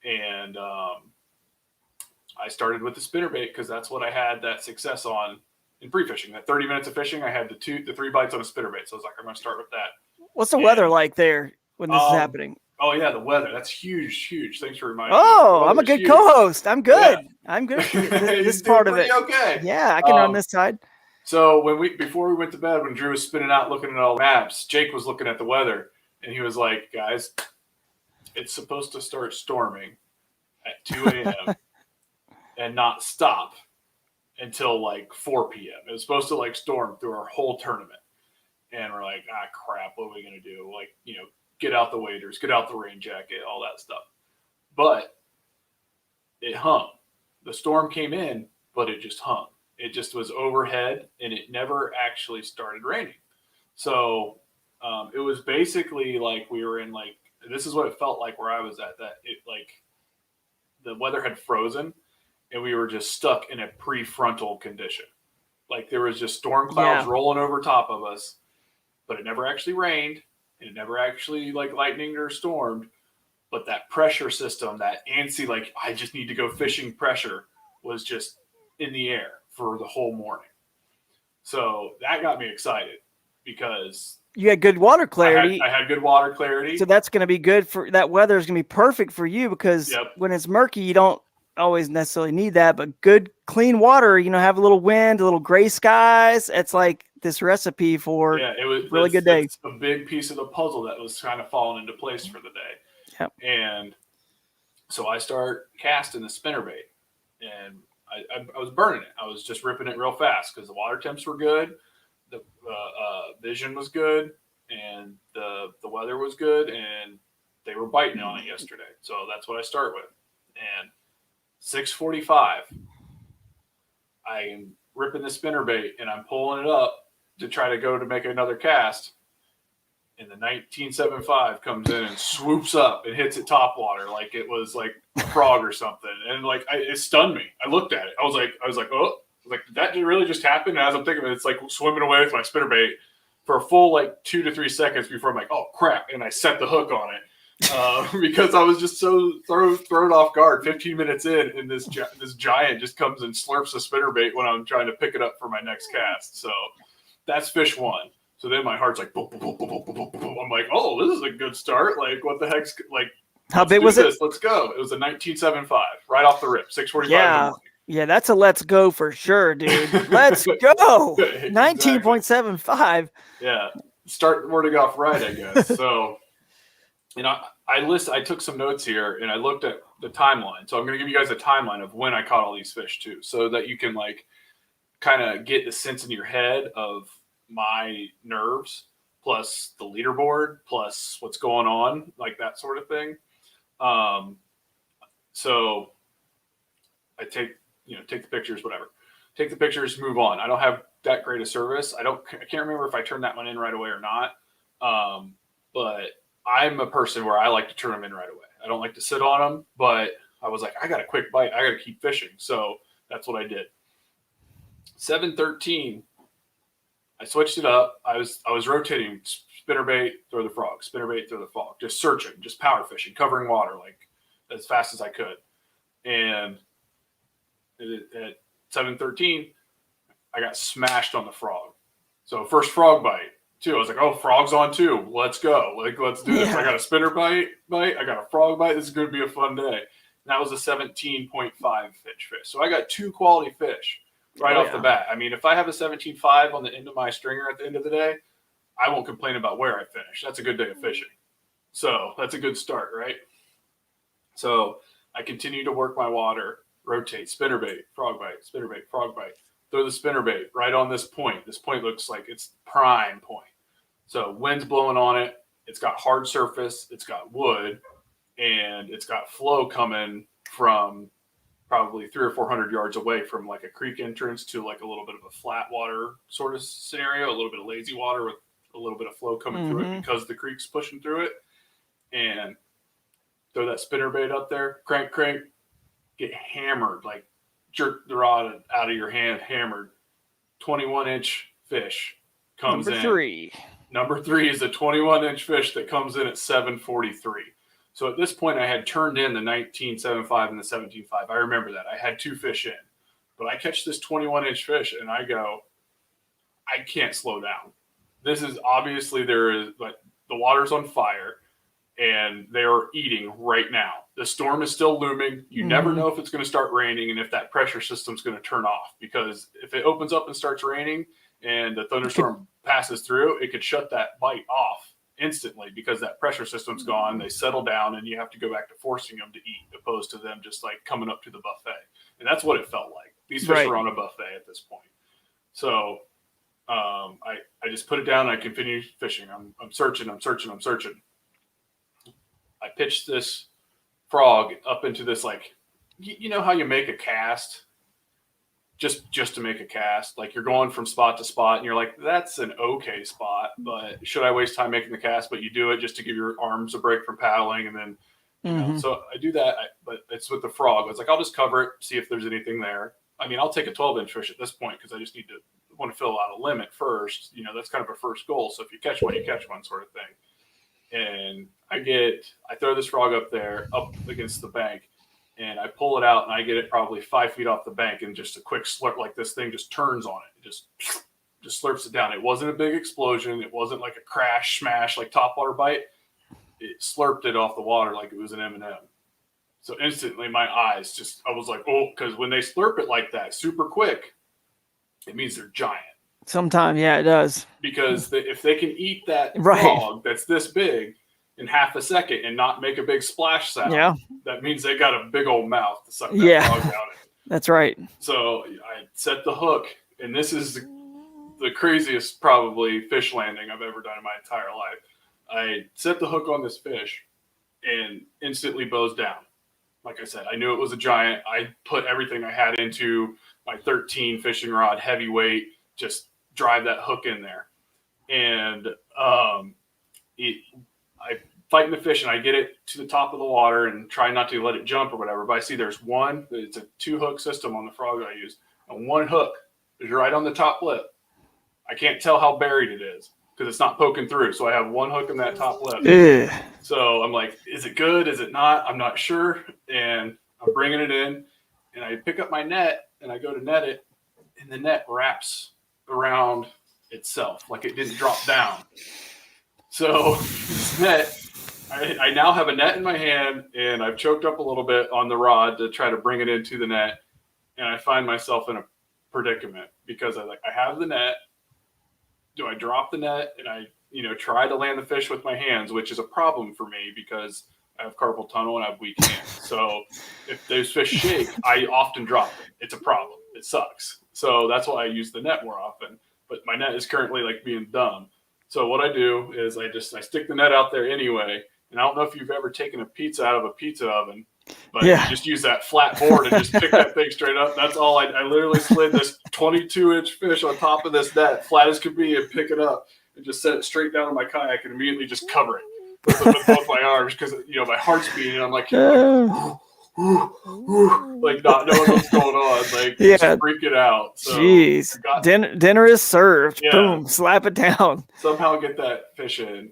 And I started with the spinnerbait because that's what I had that success on in pre-fishing. That 30 minutes of fishing, I had the 3 bites on a spinnerbait. So I was like, I'm going to start with that. What's the weather like there when this is happening? Oh yeah, the weather. That's huge. Thanks for reminding me. Oh, I'm a good co-host. I'm good. Yeah. I'm good. This part of it. Okay. Yeah, I can run this side. So before we went to bed, when Drew was spinning out looking at all the maps, Jake was looking at the weather, and he was like, guys, it's supposed to start storming at 2 a.m. and not stop until like 4 p.m. It was supposed to like storm through our whole tournament. And we're like, crap, what are we going to do? Like, get out the waders, get out the rain jacket, all that stuff. But it hung. The storm came in, but it just hung. It just was overhead, and it never actually started raining. So it was basically like we were in like, this is what it felt like where I was at, that it like the weather had frozen, and we were just stuck in a prefrontal condition. Like there was just storm clouds rolling over top of us, but it never actually rained, and it never actually like lightninged or stormed. But that pressure system, that antsy, like I just need to go fishing pressure, was just in the air for the whole morning. So that got me excited because you had good water clarity. I had good water clarity. So that's going to be good for that. Weather is going to be perfect for you because when it's murky, you don't always necessarily need that, but good clean water, have a little wind, a little gray skies. It's like this recipe for it was really good day. It's a big piece of the puzzle that was kind of falling into place for the day. Yep. And so I start casting the spinnerbait, and I was burning it. I was just ripping it real fast because the water temps were good, the vision was good, and the weather was good, and they were biting on it yesterday. So that's what I start with. And 6:45. I am ripping the spinnerbait and I'm pulling it up to try to go to make another cast. And the 1975 comes in and swoops up and hits it top water like it was like a frog or something. And like it stunned me. I looked at it. I was like, oh, like did that really just happen? And as I'm thinking of it, it's like swimming away with my spinnerbait for a full like 2 to 3 seconds before I'm like, oh crap, and I set the hook on it because I was just so thrown off guard. 15 minutes in, and this giant just comes and slurps the spinnerbait when I'm trying to pick it up for my next cast. So that's fish one. So then my heart's like, boom, boom, boom, boom, boom, boom, boom. I'm like, oh, this is a good start. Like, what the heck's like? How big was it? Let's go. It was a 1975, right off the rip, 6:45 in the morning. Yeah, that's a let's go for sure, dude. Let's go. Exactly. 19.75. Yeah, start wording off right, I guess. So, I took some notes here and I looked at the timeline. So I'm going to give you guys a timeline of when I caught all these fish too, so that you can like kind of get the sense in your head of my nerves plus the leaderboard plus what's going on, like that sort of thing. So I take the pictures, whatever. Take the pictures, move on. I don't have that great a service. I can't remember if I turned that one in right away or not. But I'm a person where I like to turn them in right away. I don't like to sit on them, but I was like, I got a quick bite. I got to keep fishing. So that's what I did. 7:13. I switched it up. I was rotating spinnerbait, throw the frog, spinnerbait, throw the frog, just searching, just power fishing, covering water like as fast as I could. And at 7:13, I got smashed on the frog. So first frog bite too. I was like, oh, frog's on too. Let's go. Like, let's do this. I got a spinner bite. I got a frog bite. This is going to be a fun day. And that was a 17.5 fish. So I got 2 quality fish right off the bat. I mean, if I have a 17.5 on the end of my stringer at the end of the day, I won't complain about where I finish. That's a good day of fishing. So that's a good start, right? So I continue to work my water, rotate, spinnerbait, frog bite, spinnerbait, frog bite. Throw the spinnerbait right on this point. This point looks like it's prime point. So wind's blowing on it. It's got hard surface. It's got wood, and it's got flow coming from probably 300 or 400 yards away from like a creek entrance to like a little bit of a flat water sort of scenario, a little bit of lazy water with a little bit of flow coming through it because the creek's pushing through it. And throw that spinnerbait up there, crank, get hammered, like jerk the rod out of your hand, hammered. 21-inch fish comes in. Number three is a 21-inch fish that comes in at 7:43. So at this point, I had turned in the 19.75 and the 17.5. I remember that. I had 2 fish in. But I catch this 21-inch fish, and I go, I can't slow down. This is obviously the water's on fire, and they are eating right now. The storm is still looming. You never know if it's going to start raining and if that pressure system's going to turn off. Because if it opens up and starts raining and the thunderstorm passes through, it could shut that bite off instantly because that pressure system's gone. They settle down, and you have to go back to forcing them to eat, opposed to them just like coming up to the buffet. And that's what it felt like. These fish were on a buffet at this point. So I just put it down and I continued fishing. I'm searching. I pitched this frog up into this, like, you know how you make a cast just to make a cast? Like, you're going from spot to spot and you're like, that's an okay spot, but should I waste time making the cast? But you do it just to give your arms a break from paddling. And then, you know, so I do that, but it's with the frog. It's like, I'll just cover it, see if there's anything there. I mean, I'll take a 12-inch fish at this point because I just want to fill out a limit first. You know, that's kind of a first goal. So if you catch one, you catch one, sort of thing. And I throw this frog up there, up against the bank, and I pull it out, and I get it probably 5 feet off the bank, and just a quick slurp, like this thing just turns on it. It just slurps it down. It wasn't a big explosion. It wasn't like a crash, smash, like topwater bite. It slurped it off the water like it was an M&M. So instantly my eyes I was like, oh, because when they slurp it like that super quick, it means they're giant. Sometimes, yeah, it does. Because if they can eat that frog that's this big in half a second and not make a big splash sound, that means they got a big old mouth to suck that frog down in. That's right. So I set the hook, and this is the craziest probably fish landing I've ever done in my entire life. I set the hook on this fish and instantly bows down. like I said, I knew it was a giant. I put everything I had into my 13 fishing rod, heavyweight, just drive that hook in there. And I fighting the fish and I get it to the top of the water and try not to let it jump or whatever. But I see there's one, it's a 2-hook system on the frog that I use. And one hook is right on the top lip. I can't tell how buried it is because it's not poking through. So I have one hook in that top lip. Ugh. So I'm like, is it good? Is it not? I'm not sure. And I'm bringing it in and I pick up my net and I go to net it and the net wraps around itself like it didn't drop down. So this net, I now have a net in my hand and I've choked up a little bit on the rod to try to bring it into the net. And I find myself in a predicament because I have the net. Do I drop the net and I, try to land the fish with my hands, which is a problem for me because I have carpal tunnel and I have weak hands. So if those fish shake, I often drop them. It's a problem. It sucks. So that's why I use the net more often. But my net is currently like being dumb. So what I do is I stick the net out there anyway. And I don't know if you've ever taken a pizza out of a pizza oven, but you just use that flat board and just pick that thing straight up. That's all. I literally slid this 22-inch fish on top of this net, flat as could be, and pick it up and just set it straight down on my kayak and immediately just cover it with both my arms because, my heart's beating. And I'm like, like not knowing what's going on, like just freaking out. So jeez, dinner is served. Yeah. Boom, slap it down. Somehow get that fish in.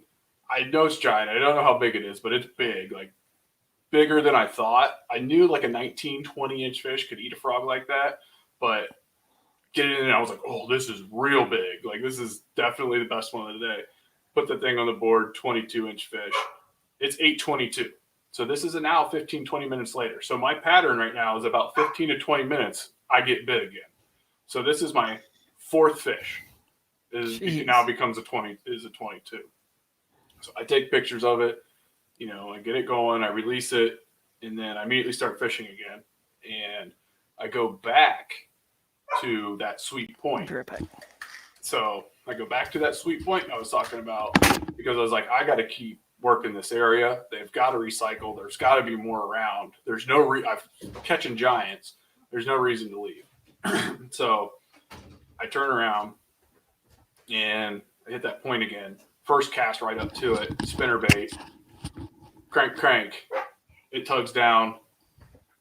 I know it's giant. I don't know how big it is, but it's big, like bigger than I thought. I knew like a 19, 20-inch fish could eat a frog like that, but getting in, I was like, oh, this is real big. Like this is definitely the best one of the day. Put the thing on the board, 22-inch fish. It's 8:22. So this is now 15, 20 minutes later. So my pattern right now is about 15 to 20 minutes, I get bit again. So this is my fourth fish. It now becomes a 22. So I take pictures of it, I get it going, I release it, and then I immediately start fishing again. And I go back to that sweet point. So I go back to that sweet point I was talking about because I was like, I got to keep working this area. They've got to recycle. There's got to be more around. There's no I'm catching giants. There's no reason to leave. So I turn around and I hit that point again. First cast right up to it, spinner bait, crank. It tugs down.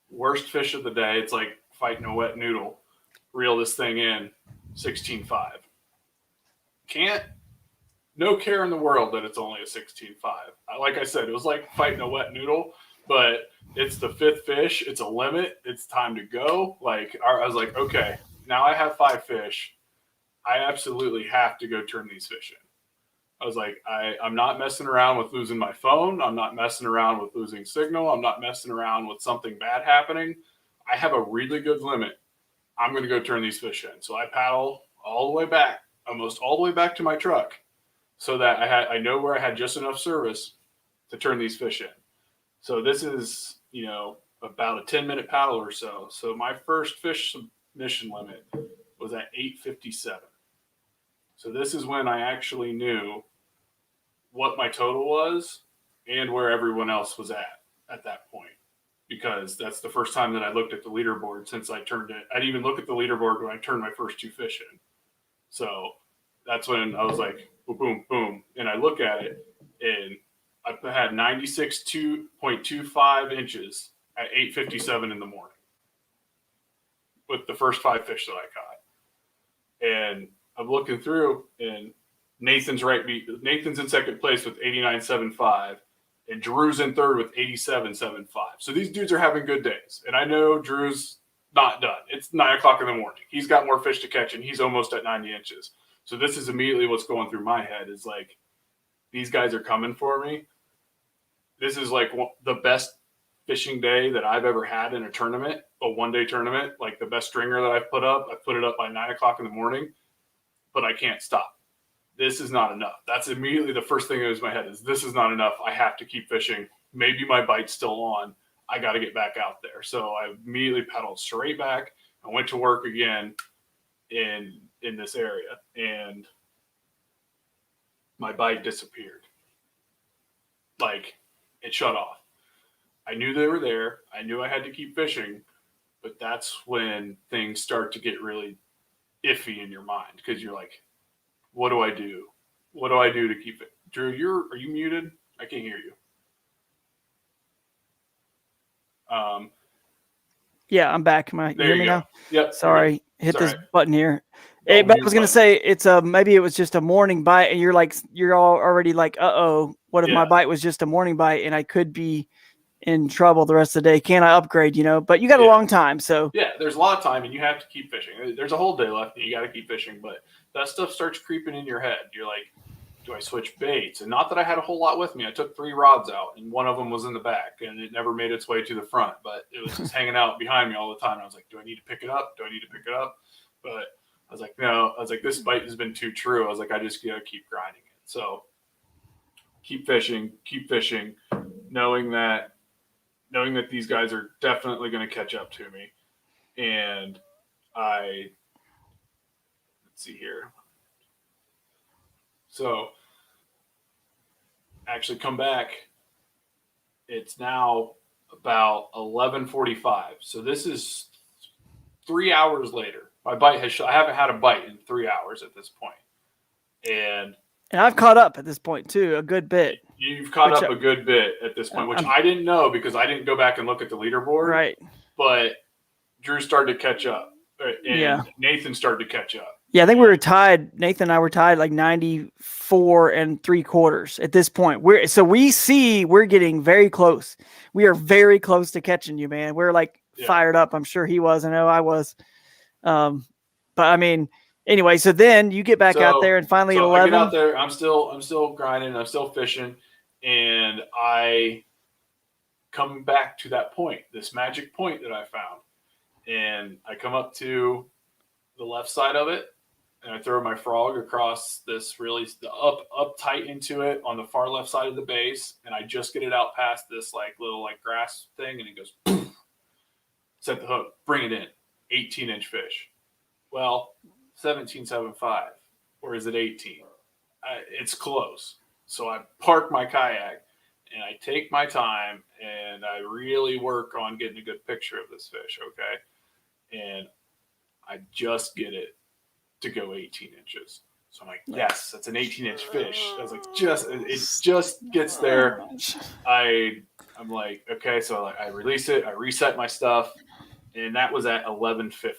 Worst fish of the day. It's like fighting a wet noodle. Reel this thing in, 16.5. No care in the world that it's only a 16.5. Like I said, it was like fighting a wet noodle, but it's the fifth fish. It's a limit. It's time to go. Like I was like, okay, now I have 5 fish. I absolutely have to go turn these fish in. I was like, I'm not messing around with losing my phone. I'm not messing around with losing signal. I'm not messing around with something bad happening. I have a really good limit. I'm going to go turn these fish in. So I paddle all the way back, almost all the way back to my truck so that I know where I had just enough service to turn these fish in. So this is, about a 10-minute paddle or so. So my first fish submission limit was at 8:57. So this is when I actually knew what my total was and where everyone else was at that point. Because that's the first time that I looked at the leaderboard since I turned it. I didn't even look at the leaderboard when I turned my first 2 fish in. So that's when I was like, boom, boom. And I look at it and I had 96.25 inches at 8:57 in the morning with the first 5 fish that I caught. And I'm looking through and Nathan's in second place with 89.75. And Drew's in third with 87.75. So these dudes are having good days. And I know Drew's not done. It's 9 o'clock in the morning. He's got more fish to catch, and he's almost at 90 inches. So this is immediately what's going through my head is like, these guys are coming for me. This is like the best fishing day that I've ever had in a tournament, a one-day tournament. Like the best stringer that I've put up. I put it up by 9 o'clock in the morning, but I can't stop. This is not enough. That's immediately the first thing that was in my head is this is not enough. I have to keep fishing. Maybe my bite's still on. I got to get back out there. So I immediately paddled straight back. I went to work again in this area and my bite disappeared. Like it shut off. I knew they were there. I knew I had to keep fishing, but that's when things start to get really iffy in your mind because you're like, what do I do? What do I do to keep it? Drew, are you muted? I can't hear you. Yeah, I'm back. You hear me now? Yep. Sorry, hit this button here. I was gonna say it's maybe it was just a morning bite, and you're all already like, what if my bite was just a morning bite, and I could be in trouble the rest of the day? Can I upgrade? But you got a long time, so yeah, there's a lot of time, and you have to keep fishing. There's a whole day left, and you got to keep fishing, but that stuff starts creeping in your head. You're like, do I switch baits? And not that I had a whole lot with me. I took 3 rods out, and one of them was in the back, and it never made its way to the front, but it was just hanging out behind me all the time. I was like, do I need to pick it up? Do I need to pick it up? But I was like, no. I was like, this bite has been too true. I was like, I just got to keep grinding it. So keep fishing, knowing that these guys are definitely going to catch up to me. And let's see here. So actually come back. It's now about 11:45. So this is 3 hours later. My bite I haven't had a bite in 3 hours at this point. And I've caught up at this point too, a good bit. You've caught up a good bit at this point, which I didn't know because I didn't go back and look at the leaderboard. Right. But Drew started to catch up. And Nathan started to catch up. Yeah, I think we were tied. Nathan and I were tied like 94 3/4 at this point. We're getting very close. We are very close to catching you, man. We're like fired up. I'm sure he was. I know I was. But I mean, anyway, so then you get back out there and finally at 11. I get out there. I'm still grinding. I'm still fishing, and I come back to that point, this magic point that I found, and I come up to the left side of it, and I throw my frog across this really up tight into it on the far left side of the base, and I just get it out past this little grass thing, and it goes poof, set the hook, bring it in, 18-inch fish. Well, 17.75, or is it 18? It's close. So I park my kayak and I take my time and I really work on getting a good picture of this fish, okay? And I just get it to go 18 inches. So I'm like, yes, that's an 18-inch fish. I was like, it just gets there. I'm like, okay, so I release it, I reset my stuff, and that was at 11:50.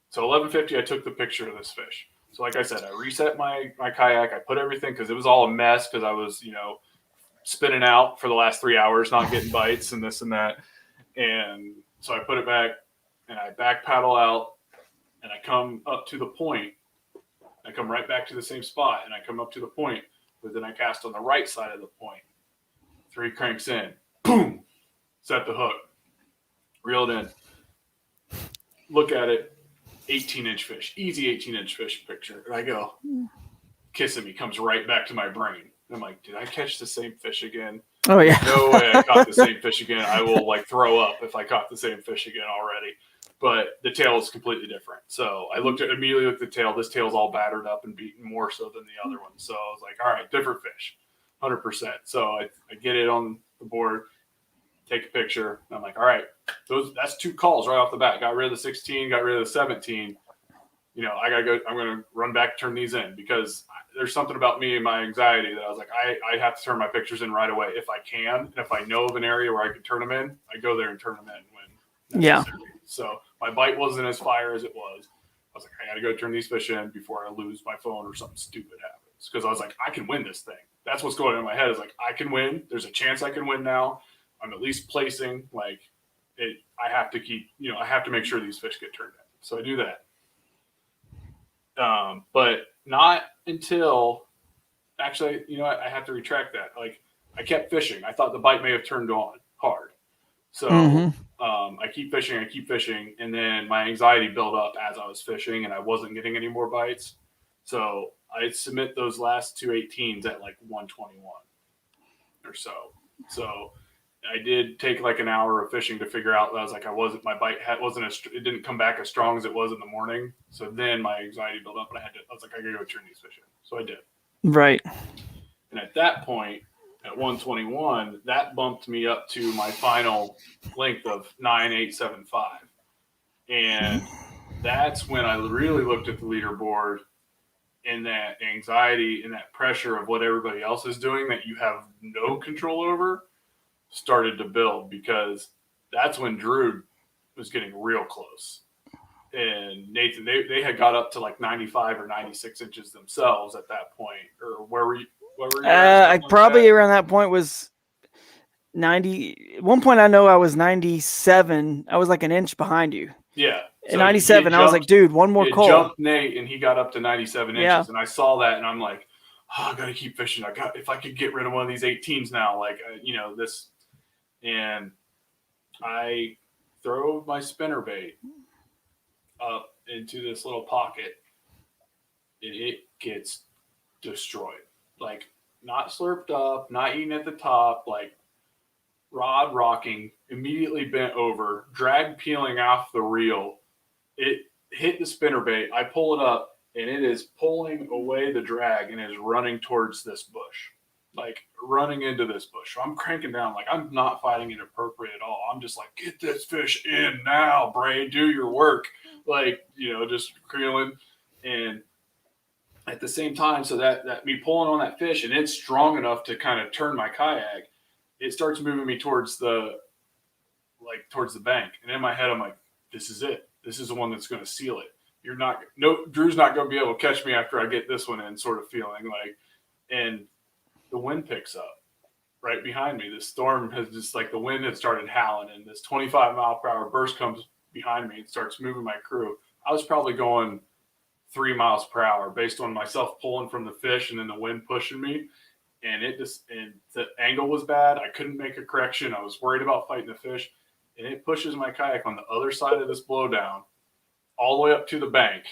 So 11:50, I took the picture of this fish. So like I said, I reset my kayak. I put everything because it was all a mess because I was, spinning out for the last 3 hours, not getting bites and this and that. And so I put it back and I back paddle out and I come up to the point. I come right back to the same spot and I come up to the point, but then I cast on the right side of the point. 3 cranks in, boom, set the hook, reeled in, look at it. 18-inch fish, easy 18-inch fish picture. And I go, kissing me, comes right back to my brain. And I'm like, did I catch the same fish again? Oh, yeah. No way I caught the same fish again. I will throw up if I caught the same fish again already. But the tail is completely different. So I immediately looked at the tail. This tail's all battered up and beaten more so than the other one. So I was like, all right, different fish, 100%. So I get it on the board, take a picture. I'm like, all right, that's 2 calls right off the bat. Got rid of the 16, got rid of the 17. I gotta go. I'm gonna run back, turn these in because there's something about me and my anxiety that I was like, I have to turn my pictures in right away if I can, and if I know of an area where I can turn them in, I go there and turn them in when necessary. Yeah. So my bite wasn't as fire as it was. I was like, I gotta go turn these fish in before I lose my phone or something stupid happens because I was like, I can win this thing. That's what's going on in my head is like, I can win. There's a chance I can win now. I'm at least placing it. I have to keep, I have to make sure these fish get turned in. So I do that. But not until actually, I have to retract that. I kept fishing. I thought the bite may have turned on hard. So, I keep fishing. And then my anxiety built up as I was fishing and I wasn't getting any more bites. So I submit those last 2 18s at 121 or so. So I did take an hour of fishing to figure out that I was like, my bite it didn't come back as strong as it was in the morning. So then my anxiety built up and I was like, I gotta go turn these fish in. So I did. Right. And at that point, at 121, that bumped me up to my final length of 9.875. And that's when I really looked at the leaderboard, and that anxiety and that pressure of what everybody else is doing that you have no control over started to build, because that's when Drew was getting real close. And Nathan, they had got up to like 95 or 96 inches themselves at that point. Or where were you? I probably around that point was 90. At one point I know I was 97. I was like an inch behind you. Yeah. So 97, I was like, dude, one more call. Jumped Nate, and he got up to 97 inches. And I saw that, and I'm like, oh, I got to keep fishing. If I could get rid of one of these 18s now, like, this. And I throw my spinnerbait up into this little pocket, and it gets destroyed. Like, not slurped up, not eating at the top, like rod rocking, immediately bent over, drag peeling off the reel. It hit the spinnerbait. I pull it up, and it is pulling away the drag and is running towards this bush, like running into this bush. So I'm cranking down, like I'm not fighting it appropriate at all. I'm just like, get this fish in now, Bray, do your work. Like, just creeling. And at the same time, so that me pulling on that fish, and it's strong enough to kind of turn my kayak, it starts moving me towards the bank. And in my head, I'm like, this is it. This is the one that's going to seal it. Drew's not going to be able to catch me after I get this one in, sort of feeling like. And the wind picks up right behind me. This storm has just, like, the wind had started howling, and this 25-mile-per-hour burst comes behind me and starts moving my crew. I was probably going 3 miles per hour based on myself pulling from the fish and then the wind pushing me. And the angle was bad. I couldn't make a correction. I was worried about fighting the fish. And it pushes my kayak on the other side of this blowdown all the way up to the bank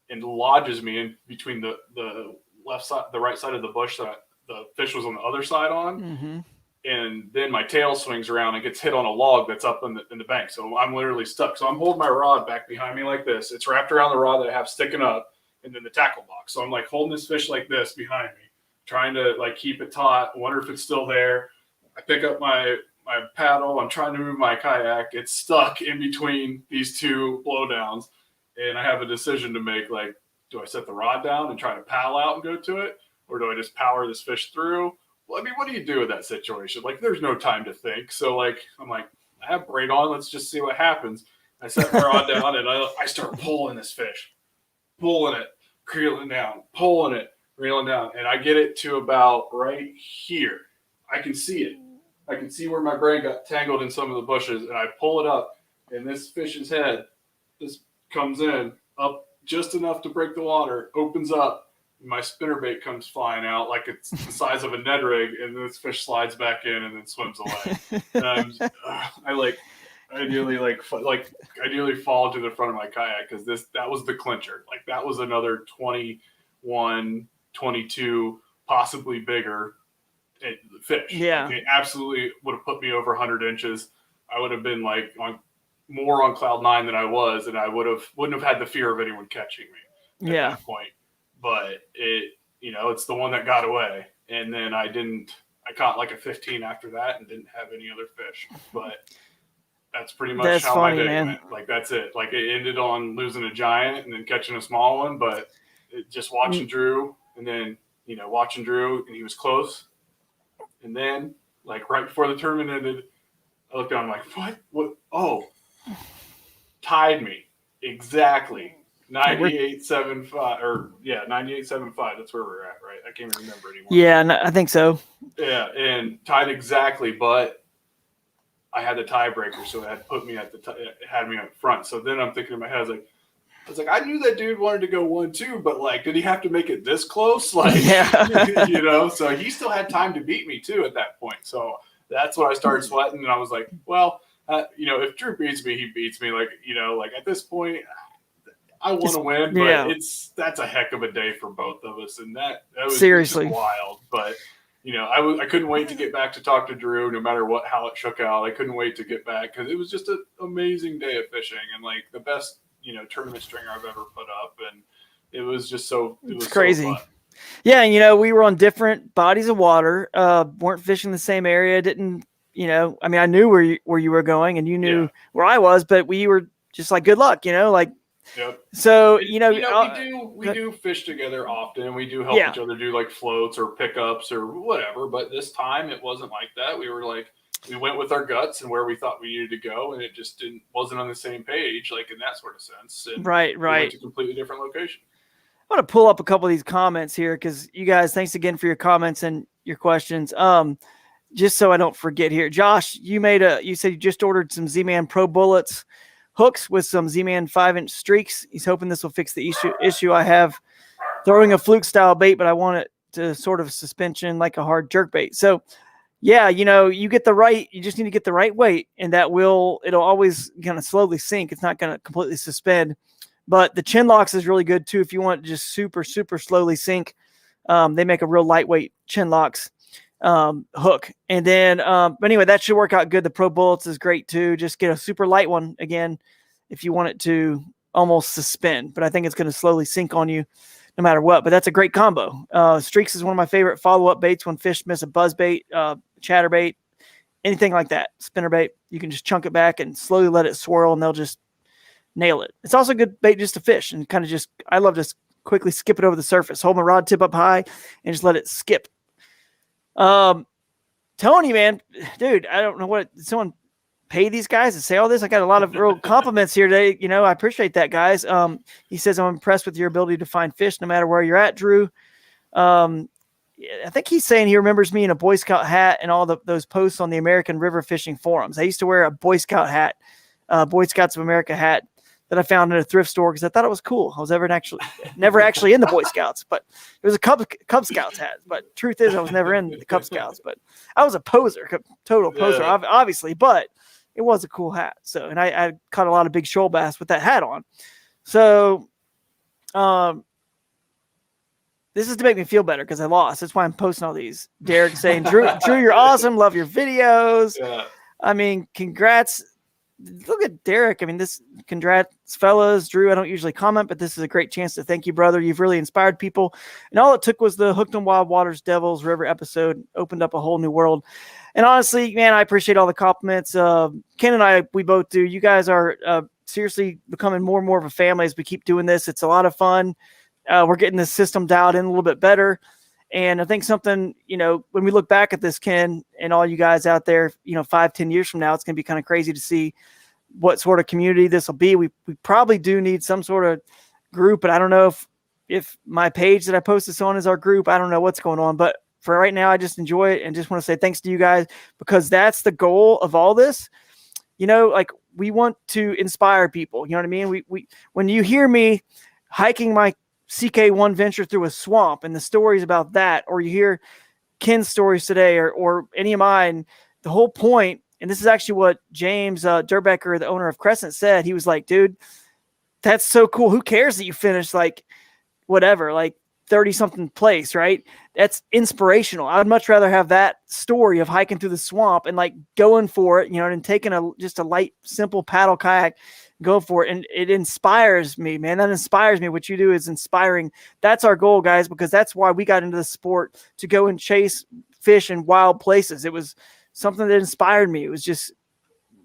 and lodges me in between the left side, the right side of the bush that the fish was on the other side on. Mm-hmm. And then my tail swings around and gets hit on a log that's up in the bank. So I'm literally stuck. So I'm holding my rod back behind me like this. It's wrapped around the rod that I have sticking up, and then the tackle box. So I'm like holding this fish like this behind me, trying to like keep it taut, wonder if it's still there. I pick up my paddle. I'm trying to move my kayak. It's stuck in between these two blowdowns. And I have a decision to make. Like, do I set the rod down and try to paddle out and go to it? Or do I just power this fish through? Well, I mean, what do you do in that situation? Like, there's no time to think. So, like, I'm like, I have braid on. Let's just see what happens. I set my rod down, and I start pulling this fish. Pulling it, reeling down, pulling it, reeling down. And I get it to about right here. I can see it. I can see where my brain got tangled in some of the bushes. And I pull it up, and this fish's head just comes in, up just enough to break the water, opens up. My spinnerbait comes flying out like it's the size of a Ned rig, and this fish slides back in and then swims away. And I ideally fall to the front of my kayak, because that was the clincher. Like, that was another 21, 22, possibly bigger fish. Yeah. Like, it absolutely would have put me over 100 inches. I would have been like more on cloud nine than I was, and I wouldn't have had the fear of anyone catching me at that point. But it's the one that got away. And then I caught like a 15 after that and didn't have any other fish. But that's pretty much how my day went. Like, that's it. Like, it ended on losing a giant and then catching a small one. But just watching Drew, and then, watching Drew, and he was close. And then, like, right before the tournament ended, I looked down, I'm like, what? What? Oh, tied me. Exactly. 98.75 98.75. That's where we're at, right? I can't even remember anymore. Yeah, I think so. Yeah, and tied exactly, but I had the tiebreaker, so it had put me it had me up front. So then I'm thinking in my head, I was like, I knew that dude wanted to go 1-2, but like, did he have to make it this close? Like, yeah. So he still had time to beat me too at that point. So that's when I started sweating, and I was like, well, if Drew beats me, he beats me. Like, like at this point, I want to win, but that's a heck of a day for both of us, and that was seriously just wild. But I couldn't wait to get back to talk to Drew, no matter how it shook out. I couldn't wait to get back, because it was just an amazing day of fishing, and like the best tournament stringer I've ever put up, and it was just so it was crazy. So fun. Yeah, and we were on different bodies of water, weren't fishing the same area, didn't, I mean, I knew where you were going and you knew where I was, but we were just like, good luck, like, Yep. so, we do fish together often. We do help each other do like floats or pickups or whatever. But this time it wasn't like that. We were like, we went with our guts and where we thought we needed to go, and it just wasn't on the same page, like in that sort of sense. And right. We went to a completely different location. I want to pull up a couple of these comments here because you guys, thanks again for your comments and your questions. Just so I don't forget here, Josh, you said you just ordered some Z-Man Pro Bullets hooks with some Z-Man 5-inch streaks. He's hoping this will fix the issue I have throwing a fluke style bait, but I want it to sort of suspension like a hard jerk bait. So yeah, you just need to get the right weight, and it'll always kind of slowly sink. It's not going to completely suspend, but the chin locks is really good too. If you want to just super, super slowly sink, they make a real lightweight chin locks hook. And then, but anyway, that should work out good. The Pro Bullets is great too. Just get a super light one again, if you want it to almost suspend, but I think it's going to slowly sink on you no matter what, but that's a great combo. Streaks is one of my favorite follow-up baits when fish miss a buzz bait, chatterbait, anything like that, spinner bait. You can just chunk it back and slowly let it swirl and they'll just nail it. It's also a good bait just to fish and kind of I love to quickly skip it over the surface, hold my rod tip up high and just let it skip. Tony, man, dude, I don't know did someone pay these guys to say all this? I got a lot of real compliments here today. I appreciate that, guys. He says, I'm impressed with your ability to find fish no matter where you're at, Drew. I think he's saying he remembers me in a Boy Scout hat and all those posts on the American River Fishing forums. I used to wear a Boy Scout hat, Boy Scouts of America hat that I found in a thrift store because I thought it was cool. I was never actually in the Boy Scouts, but it was a Cub Scouts hat. But truth is, I was never in the Cub Scouts, but I was a poser, total poser, obviously, but it was a cool hat. So, and I caught a lot of big shoal bass with that hat on. So, this is to make me feel better because I lost. That's why I'm posting all these. Derek saying, Drew, you're awesome. Love your videos. Yeah. I mean, congrats. Look at Derek. I mean, congrats, fellas. Drew, I don't usually comment, but this is a great chance to thank you, brother. You've really inspired people. And all it took was the Hooked on Wild Waters Devils River episode, opened up a whole new world. And honestly, man, I appreciate all the compliments. Ken and I, we both do. You guys are seriously becoming more and more of a family as we keep doing this. It's a lot of fun. We're getting this system dialed in a little bit better. And I think something, when we look back at this, Ken, and all you guys out there, 5-10 years from now, it's going to be kind of crazy to see what sort of community this will be. We probably do need some sort of group, but I don't know if my page that I post this on is our group. I don't know what's going on, but for right now, I just enjoy it and just want to say thanks to you guys because that's the goal of all this. Like we want to inspire people. You know what I mean? We when you hear me hiking my CK1 venture through a swamp and the stories about that, or you hear Ken's stories today or any of mine, the whole point, and this is actually what James Durbecker, the owner of Crescent, said. He was like, dude, that's so cool. Who cares that you finished like whatever, like 30-something place, right? That's inspirational. I would much rather have that story of hiking through the swamp and like going for it, and taking just a light, simple paddle kayak, go for it. And it inspires me, man. That inspires me. What you do is inspiring. That's our goal, guys, because that's why we got into the sport, to go and chase fish in wild places. It was something that inspired me. It was just,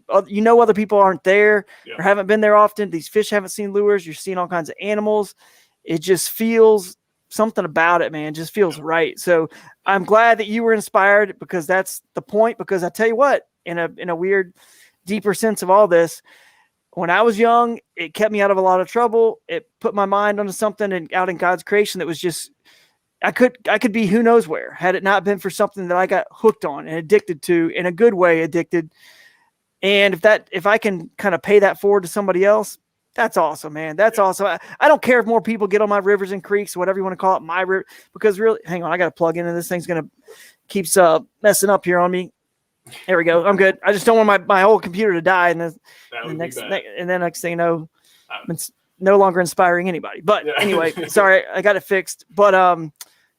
other people aren't there or haven't been there often. These fish haven't seen lures. You're seeing all kinds of animals. It just feels something about it, man. It just feels right. So I'm glad that you were inspired because that's the point. Because I tell you what, in a weird, deeper sense of all this, when I was young, it kept me out of a lot of trouble. It put my mind onto something and out in God's creation that was just, I could be who knows where had it not been for something that I got hooked on and addicted to, in a good way addicted. And if I can kind of pay that forward to somebody else, that's awesome, man. That's awesome. I don't care if more people get on my rivers and creeks, whatever you want to call it, my river, because really, hang on, I got to plug into this. Thing's keeps messing up here on me. There we go. I'm good. I just don't want my whole computer to die. And then next thing you know, it's no longer inspiring anybody. But anyway, sorry, I got it fixed. But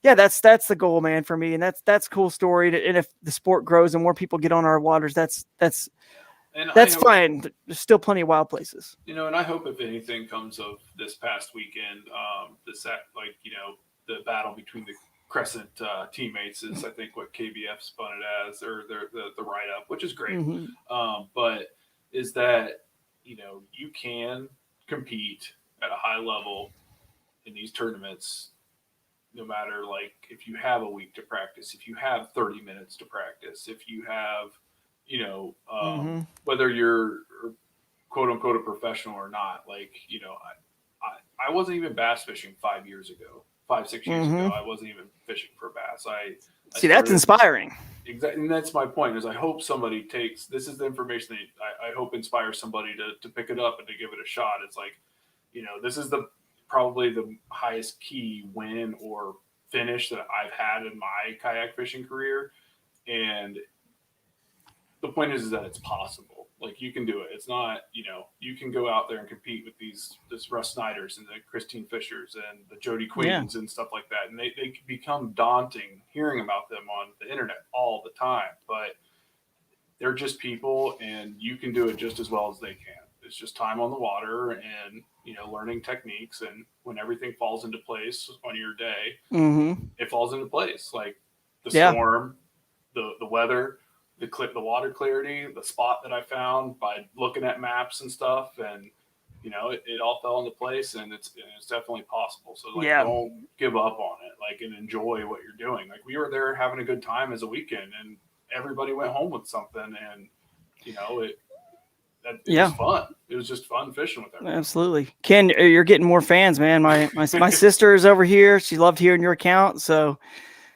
yeah, that's the goal, man, for me. And that's a cool story. And if the sport grows and more people get on our waters, that's fine. There's still plenty of wild places. And I hope if anything comes of this past weekend, the battle between the Crescent teammates is, I think, what KBF spun it as, or the write up, which is great. But is that, you can compete at a high level in these tournaments, no matter, like, if you have a week to practice, if you have 30 minutes to practice, if you have, whether you're quote unquote a professional or not. Like, I wasn't even bass fishing 5 years ago. 5-6 years ago, I wasn't even fishing for bass. I See, that's inspiring. Exactly, and that's my point. Is I hope somebody takes this is the information that I hope inspires somebody to pick it up and to give it a shot. It's like, this is probably the highest key win or finish that I've had in my kayak fishing career, and the point is that it's possible. Like, you can do it. It's not, you can go out there and compete with this Russ Snyders and the Christine Fishers and the Jody Queens and stuff like that. And they can become daunting hearing about them on the internet all the time, but they're just people, and you can do it just as well as they can. It's just time on the water and, learning techniques. And when everything falls into place on your day, it falls into place. Like the storm, the weather, the water clarity, the spot that I found by looking at maps and stuff, and it all fell into place, and it's definitely possible. So don't give up on it, like, and enjoy what you're doing. Like, we were there having a good time as a weekend, and everybody went home with something, and it was fun. It was just fun fishing with everybody. Absolutely. Ken, you're getting more fans, man. My sister is over here. She loved hearing your account. So,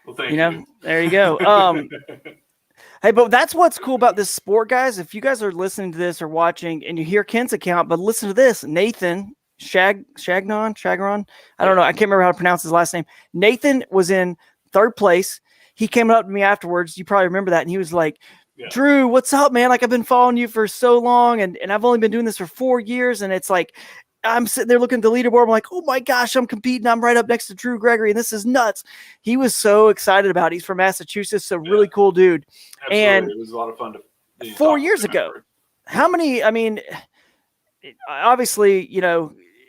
well, thank you. There you go. Hey, but that's what's cool about this sport, guys. If you guys are listening to this or watching and you hear Ken's account, but listen to this, Nathan Chagron. I don't know. I can't remember how to pronounce his last name. Nathan was in 3rd place. He came up to me afterwards. You probably remember that. And he was like, Drew, what's up, man? Like, I've been following you for so long, and I've only been doing this for 4 years. And it's like, I'm sitting there looking at the leaderboard. I'm like, oh my gosh, I'm competing. I'm right up next to Drew Gregory, and this is nuts. He was so excited about it. He's from Massachusetts, so really cool dude. Absolutely. And it was a lot of fun to 4 years ago. How many? I mean, obviously,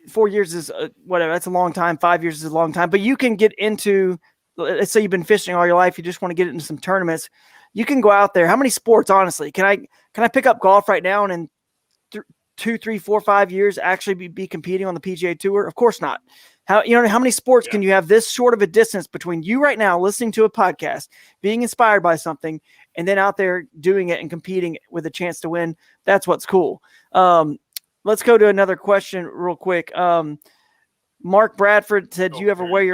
4 years is whatever. That's a long time. 5 years is a long time. But you can get into. Let's say you've been fishing all your life. You just want to get into some tournaments. You can go out there. How many sports, honestly? Can I pick up golf right now and in 2, 3, 4, 5 years actually be competing on the PGA Tour? Of course not. How many sports can you have this short of a distance between you right now listening to a podcast, being inspired by something, and then out there doing it and competing with a chance to win? That's what's cool. Let's go to another question real quick. Mark Bradford said, do you ever weigh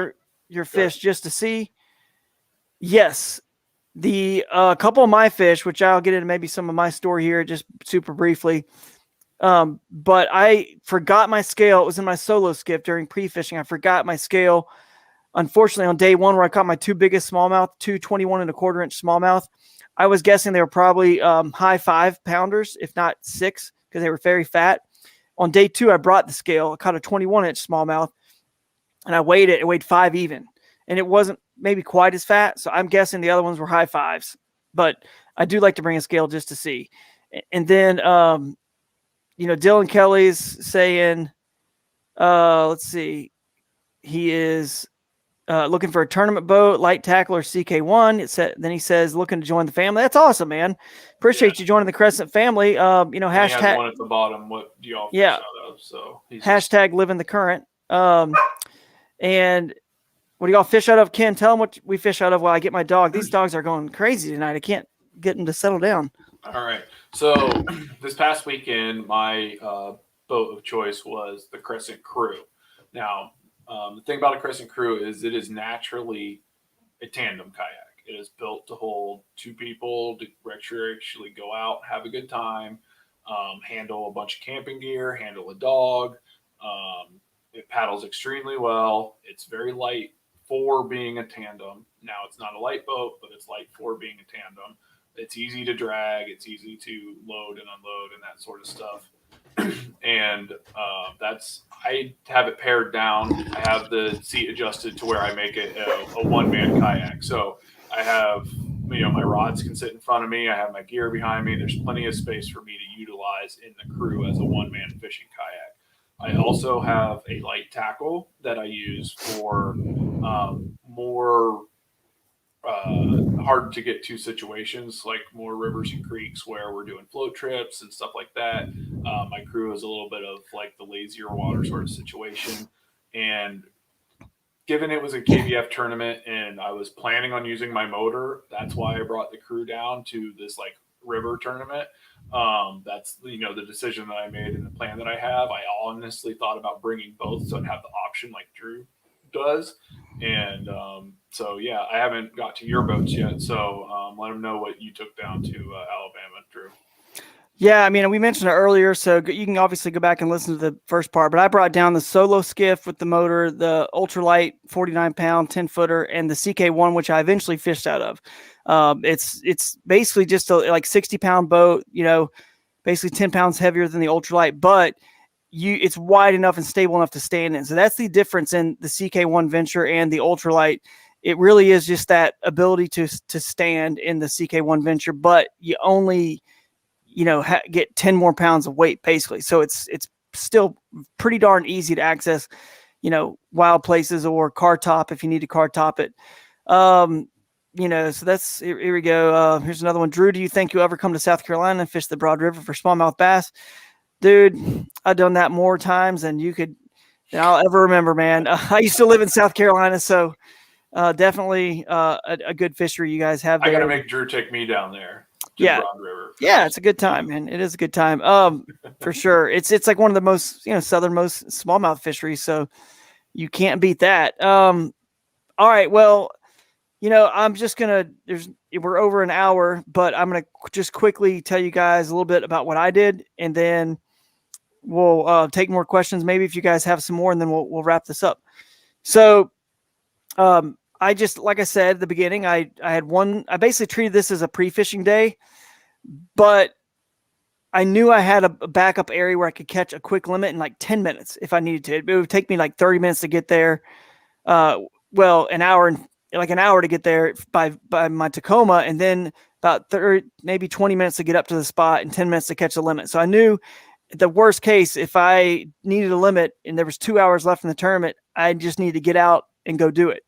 your fish just to see? Yes. The couple of my fish, which I'll get into maybe some of my story here just super briefly. But I forgot my scale. It was in my solo skip during pre-fishing. I forgot my scale. Unfortunately, on day 1 where I caught my 2 biggest smallmouth, 2 21 1/4 inch smallmouth, I was guessing they were probably high 5 pounders, if not 6, because they were very fat. On day 2, I brought the scale. I caught a 21-inch smallmouth, and I weighed it. It weighed 5 even, and it wasn't maybe quite as fat. So I'm guessing the other ones were high 5s. But I do like to bring a scale just to see. And then Dylan Kelly's saying, let's see, he is looking for a tournament boat, light tackle, or CK1. Then he says, looking to join the family. That's awesome, man. Appreciate you joining the Crescent family. Hashtag. He has one at the bottom. What do y'all fish out of? So hashtag living the current. And what do y'all fish out of? Ken, tell them what we fish out of while I get my dog. These dogs are going crazy tonight. I can't get them to settle down. All right. So this past weekend, my boat of choice was the Crescent Crew. Now, the thing about a Crescent Crew is it is naturally a tandem kayak. It is built to hold 2 people to actually go out, have a good time, handle a bunch of camping gear, handle a dog. It paddles extremely well. It's very light for being a tandem. Now, it's not a light boat, but it's light for being a tandem. It's easy to drag. It's easy to load and unload and that sort of stuff. And I have it pared down. I have the seat adjusted to where I make it a one-man kayak. So I have, my rods can sit in front of me. I have my gear behind me. There's plenty of space for me to utilize in the crew as a one-man fishing kayak. I also have a light tackle that I use for more hard to get to situations, like more rivers and creeks where we're doing float trips and stuff like that. My crew is a little bit of like the lazier water sort of situation. And given it was a KBF tournament and I was planning on using my motor, that's why I brought the crew down to this like river tournament. That's the decision that I made and the plan that I have. I honestly thought about bringing both, so I'd have the option like Drew does. And so yeah, I haven't got to your boats yet. So let them know what you took down to Alabama, Drew. Yeah, I mean, we mentioned it earlier, so you can obviously go back and listen to the first part, but I brought down the solo skiff with the motor, the ultralight 49-pound 10-footer, and the CK1, which I eventually fished out of. It's basically just a like 60-pound boat, basically 10 pounds heavier than the ultralight, but it's wide enough and stable enough to stand in. So that's the difference in the CK1 Venture and the ultralight. It really is just that ability to stand in the CK1 Venture, but you only get 10 more pounds of weight basically. So it's still pretty darn easy to access, wild places or car top if you need to car top it. So that's, here we go. Here's another one. Drew, do you think you'll ever come to South Carolina and fish the Broad River for smallmouth bass? Dude, I've done that more times than I'll ever remember, man. I used to live in South Carolina, so definitely a good fishery you guys have there. I got to make Drew take me down there. Yeah. Broad River. Yeah, it's a good time, man. It is a good time. For sure. It's like one of the most, southernmost smallmouth fisheries, so you can't beat that. All right, well, I'm just we're over an hour, but I'm gonna just quickly tell you guys a little bit about what I did, and then we'll take more questions, maybe if you guys have some more, and then we'll wrap this up. So, I just, like I said at the beginning, I basically treated this as a pre-fishing day, but I knew I had a backup area where I could catch a quick limit in like 10 minutes if I needed to. It would take me like 30 minutes to get there. An hour to get there by my Tacoma, and then about 30, maybe 20 minutes to get up to the spot and 10 minutes to catch the limit. So I knew the worst case, if I needed a limit and there was 2 hours left in the tournament, I just needed to get out and go do it.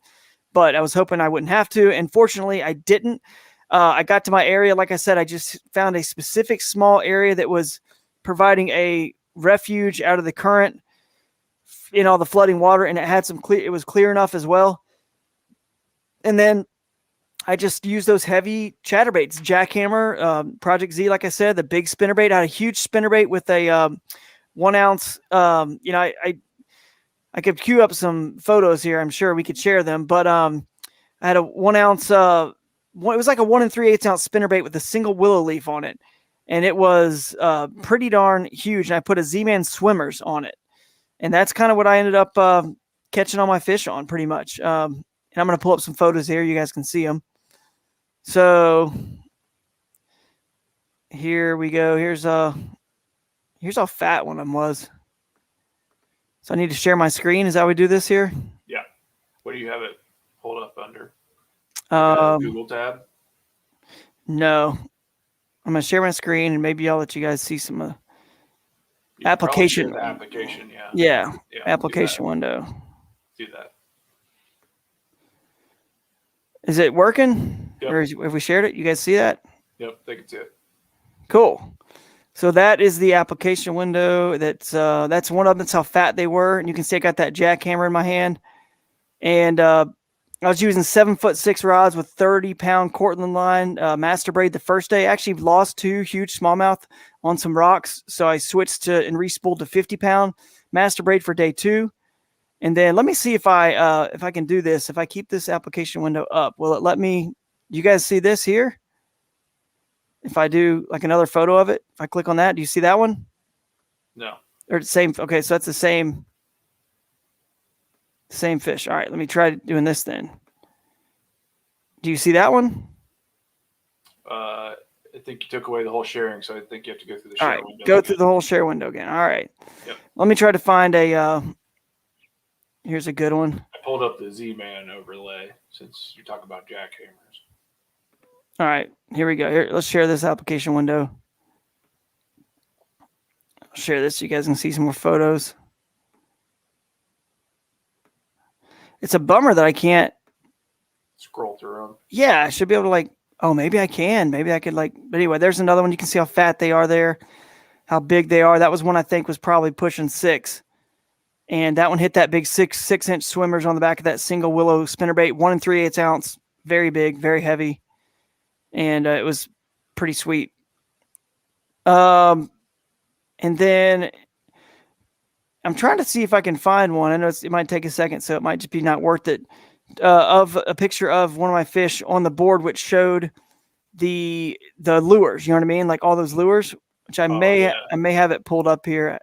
But I was hoping I wouldn't have to. And fortunately, I didn't. I got to my area. Like I said, I just found a specific small area that was providing a refuge out of the current in all the flooding water. And it had it was clear enough as well. And then I just used those heavy chatterbaits, jackhammer, Project Z, like I said, the big spinnerbait. I had a huge spinnerbait with a 1 ounce. I could queue up some photos here. I'm sure we could share them. But I had a 1 ounce. It was like a 1 3/8 ounce spinnerbait with a single willow leaf on it, and it was pretty darn huge. And I put a Z-Man Swimmers on it, and that's kind of what I ended up catching all my fish on, pretty much. And I'm going to pull up some photos here. You guys can see them. So here we go. Here's how fat one of them was. So I need to share my screen. Is that how we do this here? Yeah. What do you have it hold up under? Google tab? No. I'm going to share my screen, and maybe I'll let you guys see some application. Application, yeah. Yeah, application window. Do that. Is it working? Yep. Or have we shared it? You guys see that? Yep, they can see it. Cool. So that is the application window. That's one of them. That's how fat they were. And you can see I got that jackhammer in my hand. And I was using 7'6" rods with 30-pound Cortland line, master braid the first day. I actually lost 2 huge smallmouth on some rocks. So I switched to and re-spooled to 50-pound master braid for day 2. And then let me see if I can do this. If I keep this application window up, will it let me? You guys see this here? If I do like another photo of it, if I click on that, do you see that one? No. Or the same. Okay, so that's the same fish. All right, let me try doing this then. Do you see that one? I think you took away the whole sharing, so I think you have to go through the share window. Go through the whole share window again. All right. Yep. Let me try to find a. Here's a good one. I pulled up the Z-Man overlay since you're talking about jackhammers. All right, here we go. Here, let's share this application window. I'll share this so you guys can see some more photos. It's a bummer that I can't scroll through them. Yeah, I should be able to maybe I can. Maybe I could but anyway, there's another one. You can see how fat they are there, how big they are. That was one I think was probably pushing 6. And that one hit that big 6-inch swimmers on the back of that single willow spinnerbait, 1 3/8 ounce, very big, very heavy. And it was pretty sweet. And then I'm trying to see if I can find one. I know it might take a second, so it might just be not worth it. Of a picture of one of my fish on the board, which showed the lures. You know what I mean? Like all those lures, which I may have it pulled up here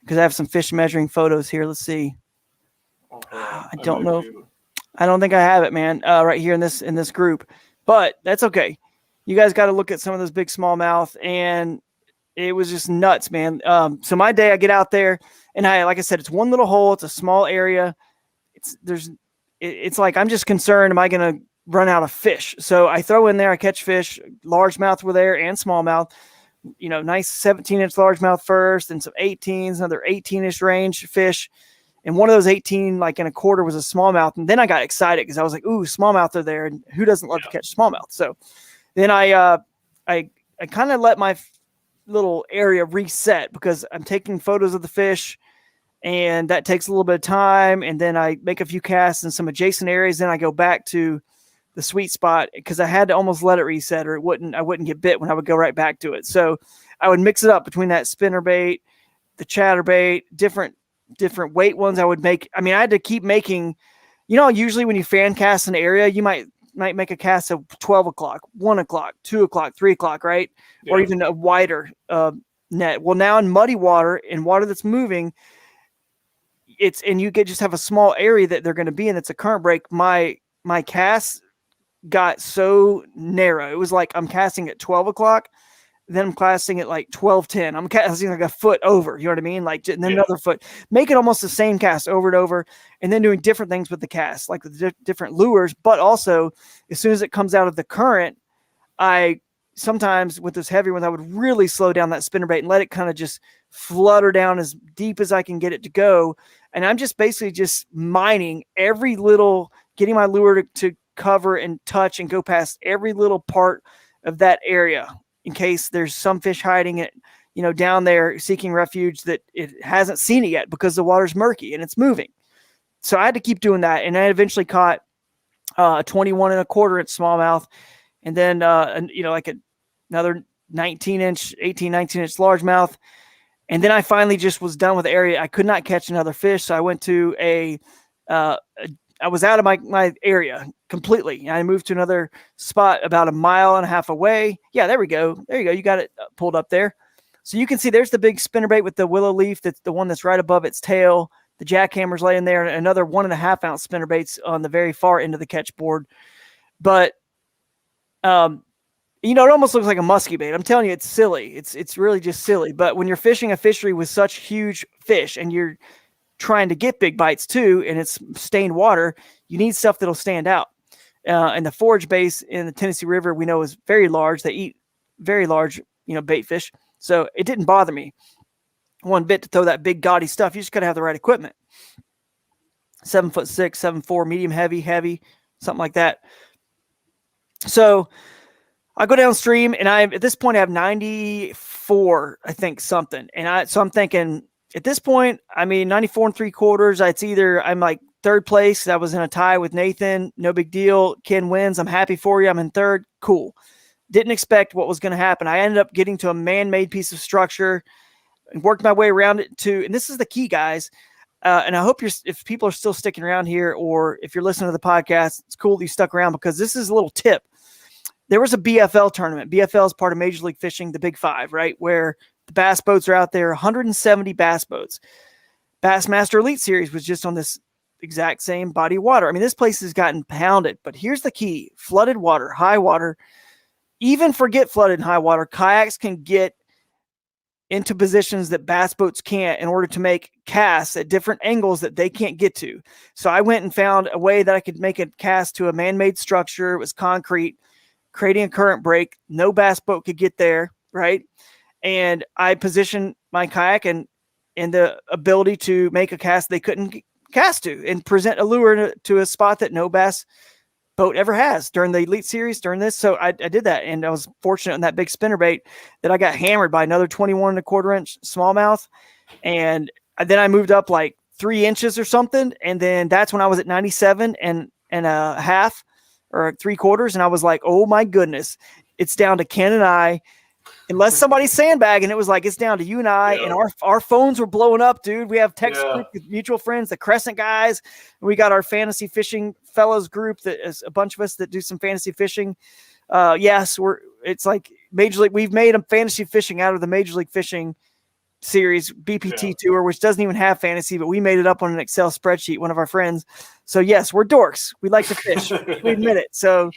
because I have some fish measuring photos here. Let's see. I don't know. I don't think I have it, man. Right here in this group, but that's okay. You guys got to look at some of those big smallmouth, and it was just nuts, man. So my day, I get out there, and like I said, it's one little hole. It's a small area. It's like I'm just concerned, am I going to run out of fish? So I throw in there, I catch fish, largemouth were there and smallmouth, nice 17-inch largemouth first and some 18s, another 18-ish range fish. And one of those 18, like in a quarter, was a smallmouth. And then I got excited because I was like, ooh, smallmouth are there. And who doesn't love to catch smallmouth? So then I kind of let my little area reset because I'm taking photos of the fish. And that takes a little bit of time. And then I make a few casts in some adjacent areas. Then I go back to the sweet spot because I had to almost let it reset or I wouldn't get bit when I would go right back to it. So I would mix it up between that spinnerbait, the chatterbait, different weight ones I would make. I mean, I had to keep making, usually when you fan cast an area, you might make a cast of 12 o'clock, 1 o'clock, 2 o'clock, 3 o'clock, right? Yeah. Or even a wider net. Well, now in muddy water, in water that's moving, you just have a small area that they're going to be in. It's a current break. My cast got so narrow. It was like I'm casting at 12 o'clock. Then I'm casting at like 12:10. I'm casting like a foot over. You know what I mean? Like and then another foot. Make it almost the same cast over and over, and then doing different things with the cast, like the different lures. But also, as soon as it comes out of the current, I sometimes with those heavy ones, I would really slow down that spinnerbait and let it kind of just flutter down as deep as I can get it to go. And I'm just basically just mining every little, getting my lure to cover and touch and go past every little part of that area in case there's some fish hiding it, down there seeking refuge that it hasn't seen it yet because the water's murky and it's moving. So I had to keep doing that. And I eventually caught a 21 1/4-inch smallmouth. And then, another 19-inch, 18, 19-inch largemouth. And then I finally just was done with the area. I could not catch another fish. So I went to I was out of my area completely. I moved to another spot about 1.5 miles away. Yeah, there we go. There you go. You got it pulled up there. So you can see there's the big spinnerbait with the willow leaf. That's the one that's right above its tail. The jackhammer's laying there, and another 1.5 ounce spinnerbaits on the very far end of the catch board. But, it almost looks like a musky bait. I'm telling you, it's silly. It's really just silly. But when you're fishing a fishery with such huge fish and you're trying to get big bites too, and it's stained water, you need stuff that'll stand out. And the forage base in the Tennessee River, we know, is very large. They eat very large, bait fish. So it didn't bother me one bit to throw that big gaudy stuff. You just got to have the right equipment. 7'6", 7'4", medium heavy, something like that. So I go downstream, and at this point I have 94, I think, something. And so I'm thinking at this point, 94 3/4. It's either I'm like third place. I was in a tie with Nathan. No big deal. Ken wins. I'm happy for you. I'm in third. Cool. Didn't expect what was going to happen. I ended up getting to a man-made piece of structure and worked my way around it and this is the key, guys. And I hope if people are still sticking around here, or if you're listening to the podcast, it's cool that you stuck around because this is a little tip. There was a BFL tournament. BFL is part of Major League Fishing, the Big Five, right? Where the bass boats are out there, 170 bass boats. Bassmaster Elite Series was just on this exact same body of water. This place has gotten pounded, but here's the key. Flooded water, high water, even forget flooded and high water, kayaks can get into positions that bass boats can't in order to make casts at different angles that they can't get to. So I went and found a way that I could make a cast to a man-made structure. It was concrete, creating a current break. No bass boat could get there, right? And I positioned my kayak and the ability to make a cast they couldn't cast to and present a lure to a spot that no bass boat ever has during the Elite Series during this. So I did that, and I was fortunate in that big spinnerbait that I got hammered by another 21 1/4 inch smallmouth, and then I moved up like 3 inches or something, and then that's when I was at 97 and a half or 3/4, and I was like, oh my goodness, it's down to Ken and I. Unless somebody's sandbagging, it was like it's down to you and I, and our phones were blowing up, dude. We have text group with mutual friends, the Crescent guys. We got our fantasy fishing fellows group that is a bunch of us that do some fantasy fishing. Yes, it's like Major League. We've made fantasy fishing out of the Major League Fishing series BPT tour, which doesn't even have fantasy, but we made it up on an Excel spreadsheet. One of our friends. So yes, we're dorks. We like to fish. We admit it. So.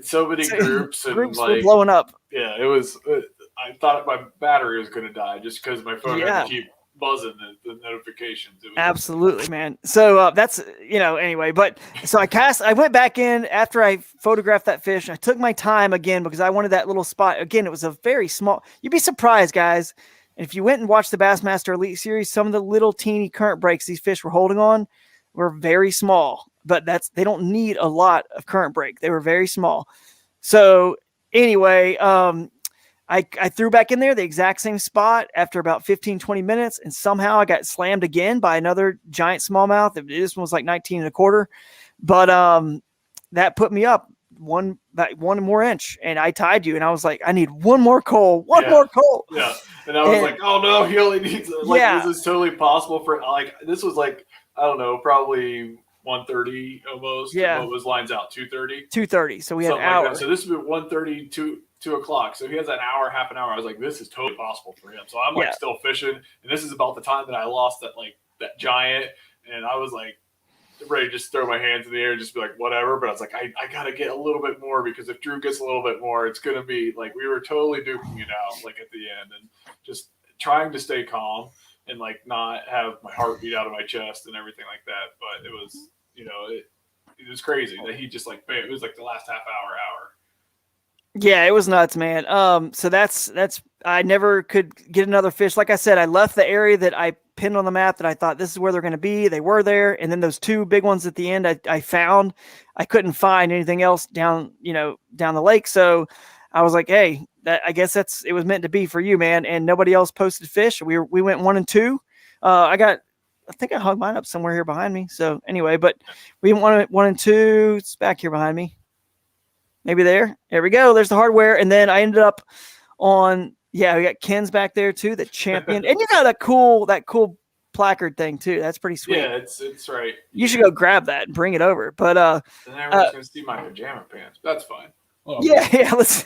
So many groups and groups like were blowing up. Yeah, it was. I thought my battery was going to die just because my phone had to keep buzzing the notifications. Absolutely, man. So that's anyway. But so I went back in after I photographed that fish. I took my time again because I wanted that little spot. Again, it was a very small. You'd be surprised, guys. If you went and watched the Bassmaster Elite Series, some of the little teeny current breaks these fish were holding on were very small. But they don't need a lot of current break. They were very small. So anyway, I threw back in there the exact same spot after about 15, 20 minutes. And somehow I got slammed again by another giant smallmouth. This one was like 19 1/4. But that put me up one more inch, and I tied you. And I was like, I need one more coal, more coal. Yeah. And I was like, oh no, he only needs this is totally possible for this was like, I don't know, probably 1:30 almost. Yeah. What was lines out? 2:30? 2:30. So we had an Something hour. Like that. So this would be 1:30 to 2 o'clock. So he has an hour, half an hour. I was like, this is totally possible for him. So I'm like still fishing. And this is about the time that I lost that giant. And I was like ready to just throw my hands in the air and just be like, whatever. But I was like, I got to get a little bit more, because if Drew gets a little bit more, it's going to be like, we were totally duking it out at the end, and just trying to stay calm and not have my heart beat out of my chest and everything like that. But it was, it was crazy that he just it was the last half hour. Yeah, it was nuts, man. So that's I never could get another fish. Like I said, I left the area that I pinned on the map that I thought this is where they're going to be. They were there, and then those two big ones at the end I found. I couldn't find anything else down the lake. So I was like, hey, I guess it was meant to be for you, man. And nobody else posted fish. We went 1 and 2. I think I hung mine up somewhere here behind me. So anyway, but we went 1 and 2. It's back here behind me. Maybe there. There we go. There's the hardware. And then I ended up on, we got Ken's back there too, the champion. And you got that cool placard thing too. That's pretty sweet. Yeah, it's right. You should go grab that and bring it over. But and everyone's gonna see my pajama pants. That's fine. Oh, yeah. Let's.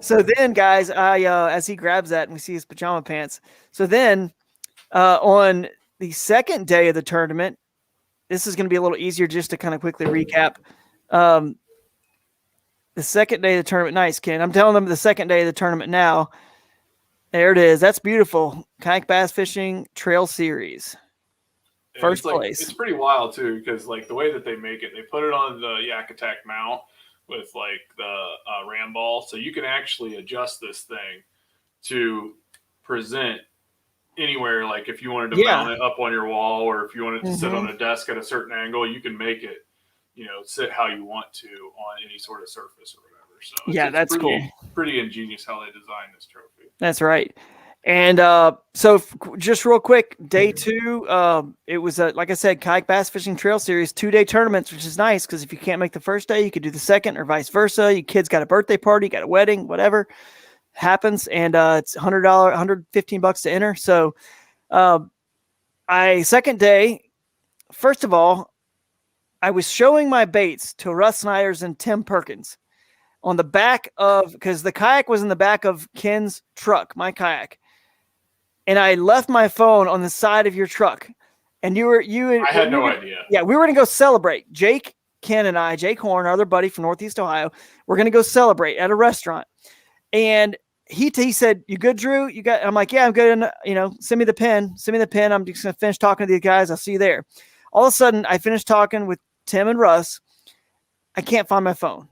So then, guys, as he grabs that and we see his pajama pants. So then, on the second day of the tournament, this is going to be a little easier just to kind of quickly recap. The second day of the tournament, nice, Ken. I'm telling them the second day of the tournament now. There it is. That's beautiful. Kayak Bass Fishing Trail Series. First place. It's pretty wild, too, because the way that they make it, they put it on the Yak Attack mount with the ram ball. So you can actually adjust this thing to present anywhere. If you wanted to mount it up on your wall, or if you wanted to sit on a desk at a certain angle, you can make it sit how you want to on any sort of surface or whatever. So that's cool. Pretty ingenious how they designed this trophy. That's right. And so just real quick, day 2, it was like I said, Kayak Bass Fishing Trail Series 2-day tournaments, which is nice because if you can't make the first day, you could do the second, or vice versa. Your kid's got a birthday party, got a wedding, whatever happens, and it's $100, $115 to enter. So second day, first of all, I was showing my baits to Russ Snyders and Tim Perkins on the back of, because the kayak was in the back of Ken's truck, my kayak. And I left my phone on the side of your truck. And I had no idea. Yeah, we were going to go celebrate. Jake, Ken, and I, Jake Horn, our other buddy from Northeast Ohio, we're going to go celebrate at a restaurant. And he said, "You good, Drew? You got?" I'm like, "Yeah, I'm good. And, send me the pen. I'm just going to finish talking to these guys. I'll see you there." All of a sudden, I finished talking with Tim and Russ. I can't find my phone.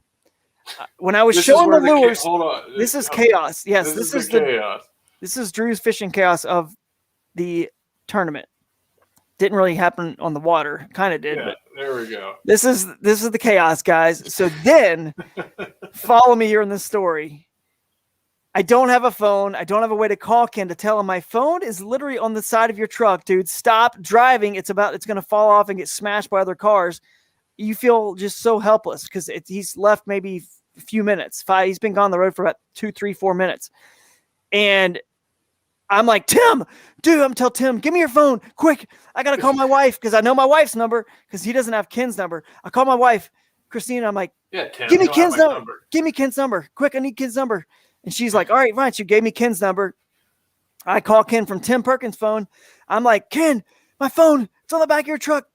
When I was showing the lures, this is chaos. Yes, this is chaos. This is Drew's fishing chaos of the tournament. Didn't really happen on the water. Kind of did, Yeah, but there we go. this is the chaos, guys. So then follow me here in this story. I don't have a phone. I don't have a way to call Ken to tell him my phone is literally on the side of your truck, dude. Stop driving. It's going to fall off and get smashed by other cars. You feel just so helpless because he's left maybe a few minutes. He's been gone the road for about 2, 3, 4 minutes. And I'm like, Tim, dude, I'm telling Tim, give me your phone quick. I got to call my wife because I know my wife's number because he doesn't have Ken's number. I call my wife, Christine. I'm like, yeah, Tim, give me Ken's number. Give me Ken's number. Quick, I need Ken's number. And she's like, all right, fine. She gave me Ken's number. I call Ken from Tim Perkins' phone. I'm like, Ken, my phone, it's on the back of your truck.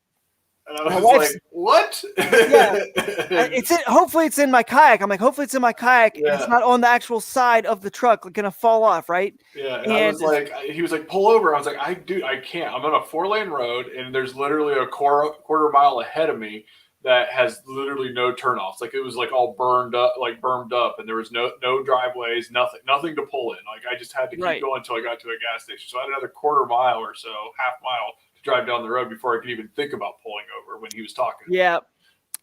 And I was like, what? Yeah. Hopefully it's in my kayak. I'm like, hopefully it's in my kayak. Yeah. And it's not on the actual side of the truck, like, going to fall off, right? Yeah. And I was like, he was like, pull over. I was like, I can't. I'm on a 4-lane road, and there's literally a quarter mile ahead of me that has literally no turnoffs. Like, it was like all bermed up, and there was no driveways, nothing to pull in. Like, I just had to keep going until I got to a gas station. So I had another quarter mile or so, half mile to drive down the road before I could even think about pulling over when he was talking. Yeah.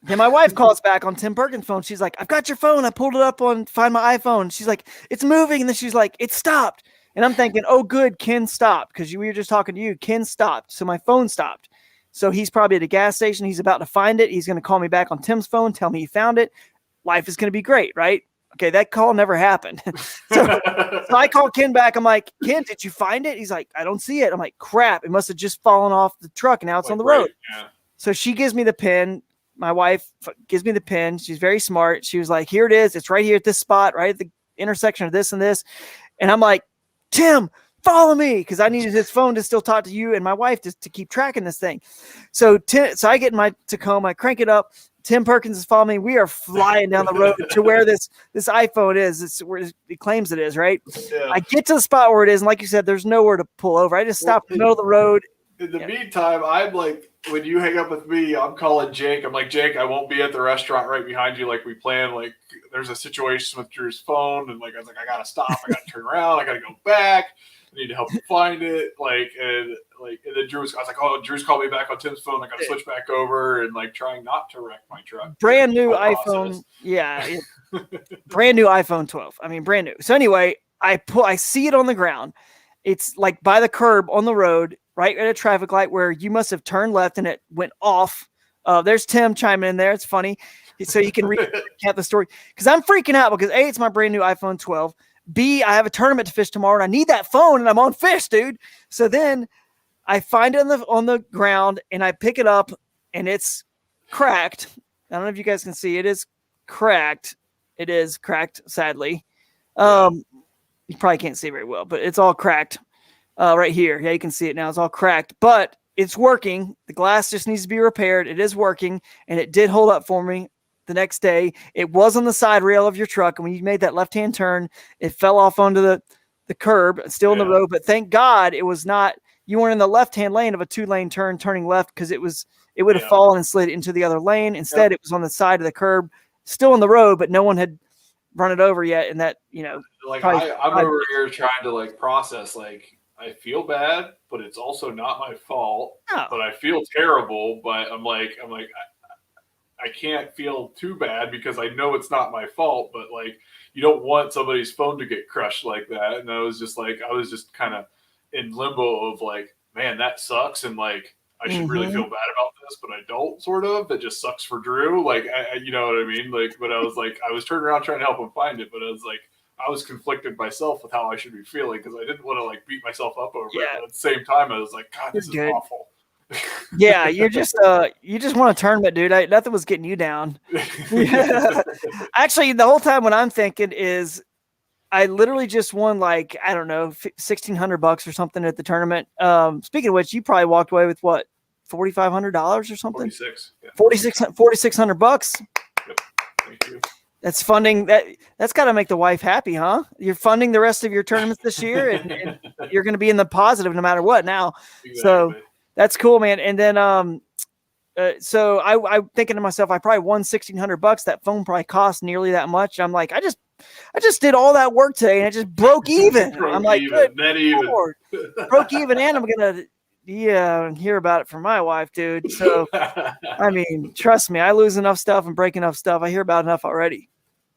Then my wife calls back on Tim Perkins' phone. She's like, I've got your phone. I pulled it up on Find My iPhone. She's like, it's moving. And then she's like, it stopped. And I'm thinking, oh, good, Ken stopped. Because we were just talking to you. Ken stopped. So my phone stopped. So he's probably at a gas station. He's about to find it. He's going to call me back on Tim's phone, tell me he found it. Life is going to be great, right? Okay, that call never happened. so I call Ken back. I'm like, Ken, did you find it? He's like, I don't see it. I'm like, crap. It must have just fallen off the truck, and now it's on the road. Yeah. So she gives me the pin. My wife gives me the pin. She's very smart. She was like, here it is. It's right here at this spot, right at the intersection of this and this. And I'm like, Tim, follow me, because I needed his phone to still talk to you and my wife to keep tracking this thing. So I get in my Tacoma, I crank it up. Tim Perkins is following me. We are flying down the road to where this iPhone is. It's where it claims it is, right? Yeah. I get to the spot where it is, and like you said, there's nowhere to pull over. I just stopped in the middle of the road. In the meantime, I'm like, when you hang up with me, I'm calling Jake. I'm like, Jake, I won't be at the restaurant right behind you like we planned. Like, there's a situation with Drew's phone, and like I was like, I gotta stop. I gotta turn around. I gotta go back. I need to help him find it. And then I was like, oh, Drew's called me back on Tim's phone. I got to switch back over and like trying not to wreck my truck. Brand new iPhone. Yeah. Brand new iPhone 12. I mean, brand new. So anyway, I see it on the ground. It's like by the curb on the road, right at a traffic light where you must have turned left and it went off. There's Tim chiming in there. It's funny. So you can recap the story, because I'm freaking out because A, it's my brand new iPhone 12. B, I have a tournament to fish tomorrow, and I need that phone, and I'm on fish, dude. So then I find it on the ground, and I pick it up, and it's cracked. I don't know if you guys can see. It is cracked. It is cracked, sadly. You probably can't see very well, but it's all cracked right here. Yeah, you can see it now. It's all cracked, but it's working. The glass just needs to be repaired. It is working, and it did hold up for me. The next day, it was on the side rail of your truck, and when you made that left-hand turn, it fell off onto the curb, still in the road. But thank God it was not. You weren't in the left-hand lane of a 2-lane turn, turning left, because it would have fallen and slid into the other lane. Instead, it was on the side of the curb, still on the road, but no one had run it over yet. And that, like I'm over here trying to like process, like, I feel bad, but it's also not my fault. No. But I feel terrible. But I'm like. I can't feel too bad because I know it's not my fault, but like, you don't want somebody's phone to get crushed like that. And I was just kind of in limbo of like, man, that sucks. And like, I should really feel bad about this, but I don't, sort of. That just sucks for Drew. Like, you know what I mean? Like, but I was like, I was turning around trying to help him find it, but I was like, I was conflicted myself with how I should be feeling because I didn't want to like beat myself up over it. But at the same time, I was like, God, this is awful. Yeah, you just want a tournament, dude. Nothing was getting you down. Actually, the whole time what I'm thinking is I literally just won like, I don't know, $1,600 or something at the tournament. Speaking of which, you probably walked away with what, $4,500 or something? 46. Yeah. $4,600. Yep. Thank you. That's funding that's got to make the wife happy, huh? You're funding the rest of your tournaments this year, and you're going to be in the positive no matter what now. Exactly. So that's cool, man. And then, so I'm thinking to myself, I probably won $1,600. That phone probably cost nearly that much. I'm like, I just did all that work today, and it just broke even. I'm like, good Lord. Broke even, and I'm gonna, yeah, hear about it from my wife, dude. So, I mean, trust me, I lose enough stuff and break enough stuff. I hear about enough already.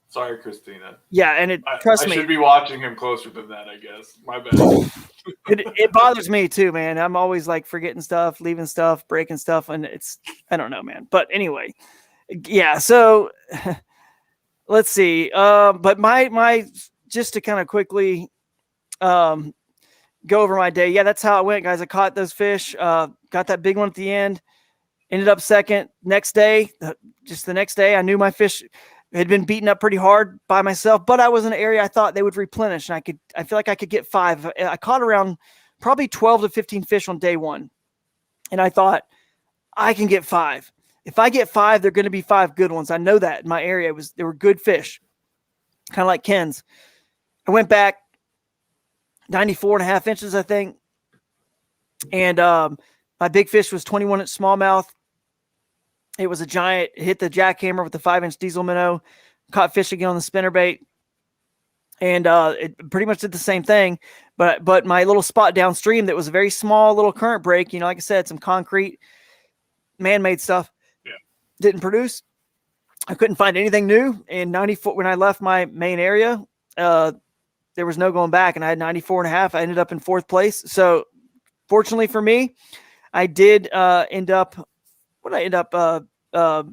Sorry, Christina. Yeah, and trust I me, should be watching him closer than that, I guess. My bad. it bothers me too, man. I'm always like forgetting stuff, leaving stuff, breaking stuff, and I don't know, man. But anyway, yeah. So let's see. But my just to kind of quickly go over my day. Yeah, that's how it went, guys. I caught those fish. Got that big one at the end. Ended up second. Next day, just the next day, I knew my fish had been beaten up pretty hard by myself, but I was in an area I thought they would replenish, and I feel like I could get 5. I caught around probably 12 to 15 fish on day one, and I thought I can get 5. If I get 5, they're going to be 5 good ones. I know that in my area they were good fish, kind of like Ken's. I went back 94.5 inches, I think, and my big fish was 21-inch smallmouth. It was a giant. It hit the jackhammer with the 5-inch diesel minnow. Caught fish again on the spinnerbait, and it pretty much did the same thing. But my little spot downstream that was a very small little current break, like I said, some concrete, man-made stuff, didn't produce. I couldn't find anything new. And 94 when I left my main area, there was no going back, and I had 94.5. I ended up in 4th place. So fortunately for me, I did end up. What did I end up?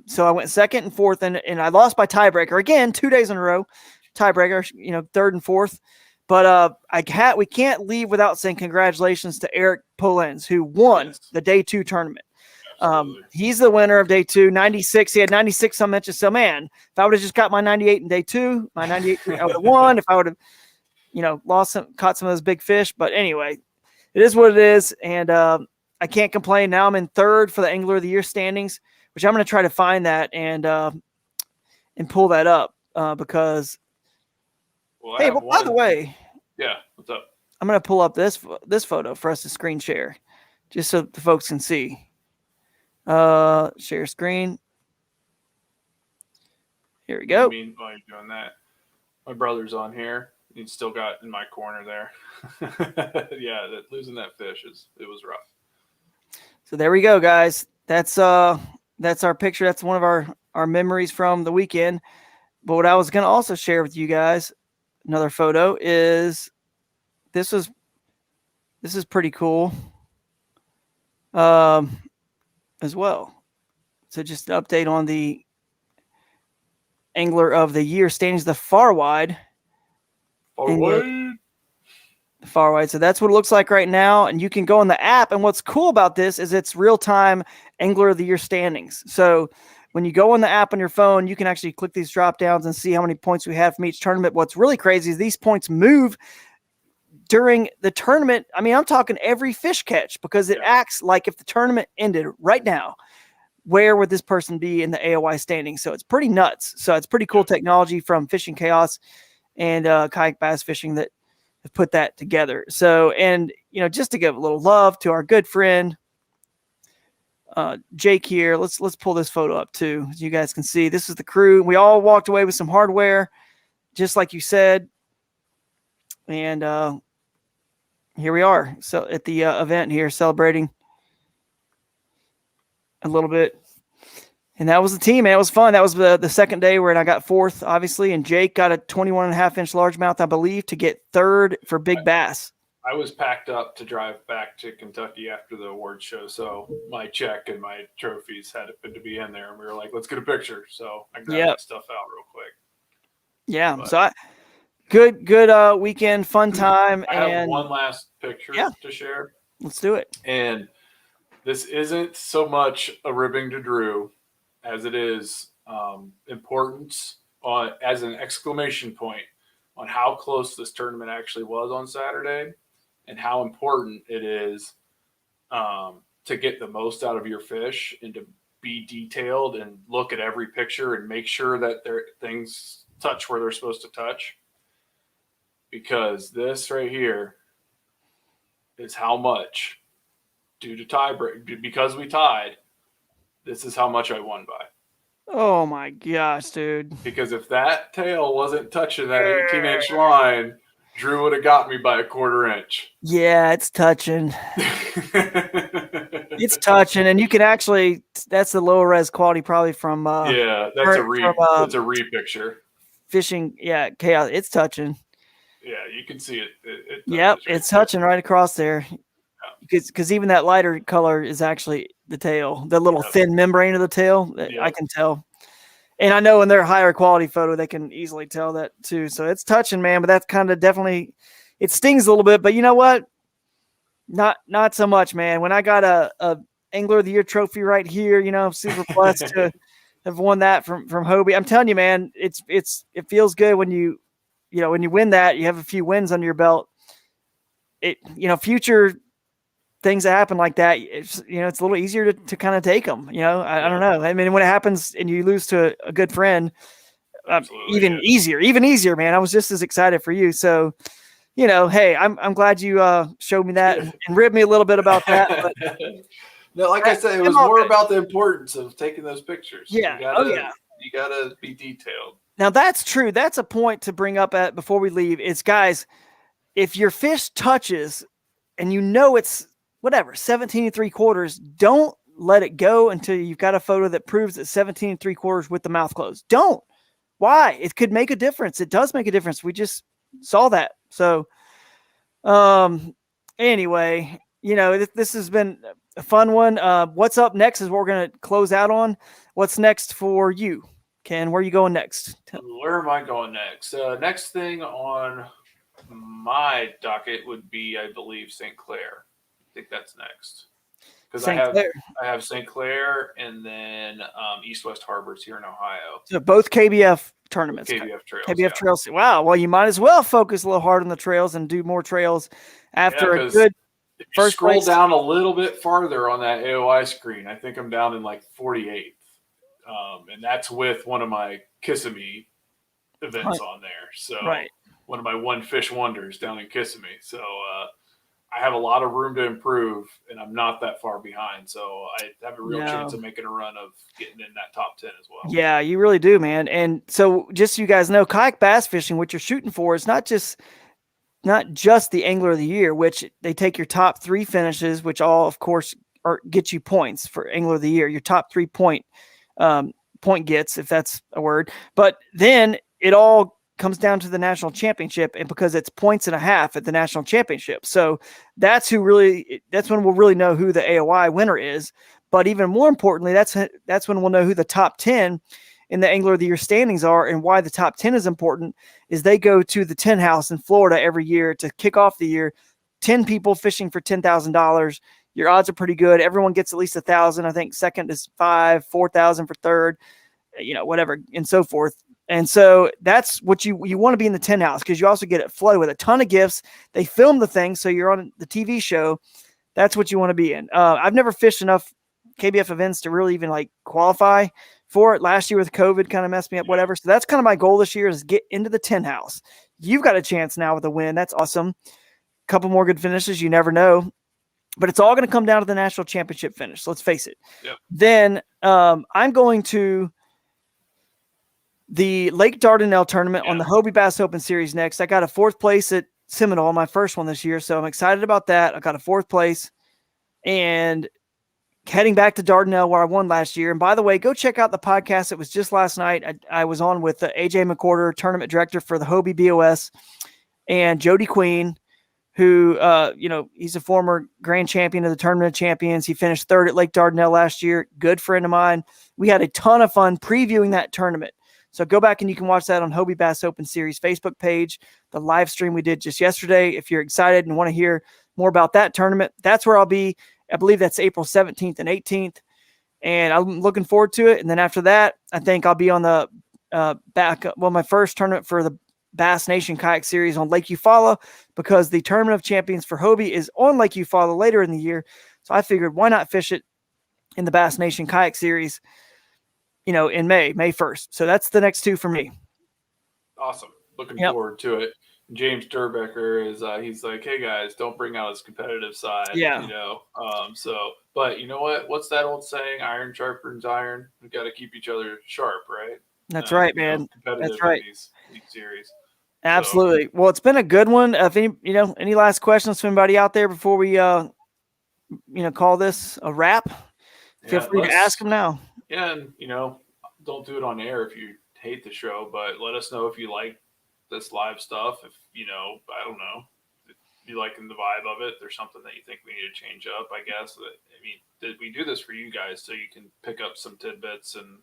So I went 2nd and 4th, and I lost by tiebreaker again 2 days in a row. Tiebreaker, 3rd and 4th. But we can't leave without saying congratulations to Eric Polenz, who won the day 2 tournament. He's the winner of day 2, 96. He had 96 some inches. So man, if I would have just got my 98 in day 2, my 98, I would have won. If I would have, caught some of those big fish. But anyway, it is what it is, and I can't complain. Now I'm in 3rd for the Angler of the Year standings, which I'm going to try to find that and pull that up because. Well, hey, but by the way, yeah, what's up? I'm going to pull up this photo for us to screen share, just so the folks can see. Share screen. Here we go. While you're doing that, my brother's on here. He's still got in my corner there. Yeah, losing that fish it was rough. So there we go, guys. That's our picture. That's one of our memories from the weekend. But what I was going to also share with you guys, another photo, is this is pretty cool as well. So just an update on the Angler of the Year standings, the far wide. Far wide. So that's what it looks like right now. And you can go on the app. And what's cool about this is it's real-time Angler of the Year standings. So when you go on the app on your phone, you can actually click these drop downs and see how many points we have from each tournament. What's really crazy is these points move during the tournament. I mean, I'm talking every fish catch, because it acts like if the tournament ended right now, where would this person be in the AOY standings? So it's pretty nuts. So it's pretty cool technology from Fishing Chaos and Kayak Bass Fishing that have put that together. So, and just to give a little love to our good friend Jake here, let's pull this photo up too, as you guys can see. This is the crew. We all walked away with some hardware, just like you said, and here we are. So at the event here, celebrating a little bit. And that was the team, man. It was fun. That was the second day where I got 4th, obviously, and Jake got a 21.5-inch largemouth, I believe, to get 3rd for big bass. I was packed up to drive back to Kentucky after the award show, so my check and my trophies had to be in there, and we were like, let's get a picture. So I grabbed that stuff out real quick. Yeah, but, so good weekend, fun time. I have one last picture to share. Let's do it. And this isn't so much a ribbing to Drew as it is importance as an exclamation point on how close this tournament actually was on Saturday, and how important it is to get the most out of your fish and to be detailed and look at every picture and make sure that things touch where they're supposed to touch. Because this right here is how much, due to tiebreak, because we tied, this is how much I won by. Oh my gosh, dude. Because if that tail wasn't touching that 18-inch line, Drew would have got me by a 1/4 inch. Yeah, it's touching. It's touching, and you can actually, that's the lower res quality probably from yeah, that's a re-picture. Fishing, yeah, Chaos. It's touching. Yeah, you can see it. Yep, it's touching right across there. Because even that lighter color is actually the tail, the little thin membrane of the tail. I can tell. And I know in their higher quality photo, they can easily tell that too. So it's touching, man. But that's kind of definitely, it stings a little bit. But you know what? Not so much, man. When I got a Angler of the Year trophy right here, you know, I'm super blessed to have won that from Hobie. I'm telling you, man, it feels good when you win that. You have a few wins under your belt. Future things that happen like that, it's a little easier to kind of take them. I don't know. I mean, when it happens and you lose to a good friend, even easier, man. I was just as excited for you. So, hey, I'm glad you showed me that and ribbed me a little bit about that. But no, like I said, it was more about the importance of taking those pictures. Yeah. You gotta be detailed. Now that's true. That's a point to bring up before we leave. It's, guys, if your fish touches and it's whatever, 17 3/4, don't let it go until you've got a photo that proves it's 17 3/4 with the mouth closed. Don't. Why? It could make a difference. It does make a difference. We just saw that. So, anyway, this has been a fun one. What's up next is what we're going to close out on. What's next for you, Ken? Where are you going next? Where am I going next? Next thing on my docket would be, I believe, St. Clair. I think that's next. Because I have St. Clair and then East West Harbors here in Ohio. So both KBF tournaments. KBF Trails. KBF Trails. Wow. Well, you might as well focus a little hard on the trails and do more trails after a good first scroll place. Down a little bit farther on that AOI screen. I think I'm down in like 48th. And that's with one of my Kissimmee events on there. So one of my One Fish Wonders down in Kissimmee. So I have a lot of room to improve, and I'm not that far behind. So I have a real chance of making a run of getting in that top 10 as well. Yeah, you really do, man. And so just so you guys know, kayak bass fishing, what you're shooting for is not just the Angler of the Year, which they take your top 3 finishes, which all, of course, get you points for Angler of the Year. Your top 3 point gets, if that's a word. But then it all comes down to the national championship, and because it's 1.5 points at the national championship. So that's when we'll really know who the AOI winner is. But even more importantly, that's when we'll know who the top 10 in the Angler of the Year standings are. And why the top 10 is important is they go to the 10 house in Florida every year to kick off the year. 10 people fishing for $10,000. Your odds are pretty good. Everyone gets at least 1,000. I think second is 5, 4,000 for third, whatever, and so forth. And so that's what you want to be in the 10 house, because you also get it flooded with a ton of gifts. They film the thing, so you're on the TV show. That's what you want to be in. I've never fished enough KBF events to really even qualify for it. Last year with COVID kind of messed me up, whatever. So that's kind of my goal this year, is get into the 10 house. You've got a chance now with a win. That's awesome. A couple more good finishes. You never know. But it's all going to come down to the national championship finish. Let's face it. Yep. Then I'm going to the Lake Dardanelle tournament on the Hobie Bass Open Series next. I got a 4th place at Seminole, my first one this year, so I'm excited about that. I got a 4th place, and heading back to Dardanelle where I won last year. And by the way, go check out the podcast. It was just last night. I was on with AJ McCorder, tournament director for the Hobie BOS, and Jody Queen, who, he's a former grand champion of the Tournament of Champions. He finished 3rd at Lake Dardanelle last year. Good friend of mine. We had a ton of fun previewing that tournament. So go back and you can watch that on Hobie Bass Open Series Facebook page, the live stream we did just yesterday. If you're excited and want to hear more about that tournament, that's where I'll be. I believe that's April 17th and 18th. And I'm looking forward to it. And then after that, I think I'll be on the my first tournament for the Bass Nation Kayak Series on Lake Eufaula, because the Tournament of Champions for Hobie is on Lake Eufaula later in the year. So I figured, why not fish it in the Bass Nation Kayak Series, in May 1st. So that's the next 2 for me. Awesome. Looking forward to it. James Durbecker is, he's like, hey guys, don't bring out his competitive side. Yeah. But you know what? What's that old saying? Iron sharpens iron. We got to keep each other sharp, right? That's right, man. Competitive That's right. In these series. Absolutely. Well, it's been a good one. If any last questions from anybody out there before we call this a wrap? Feel free to ask them now. Yeah, and don't do it on air if you hate the show, but let us know if you like this live stuff. If I don't know, if you liking the vibe of it, there's something that you think we need to change up. I guess we do this for you guys so you can pick up some tidbits and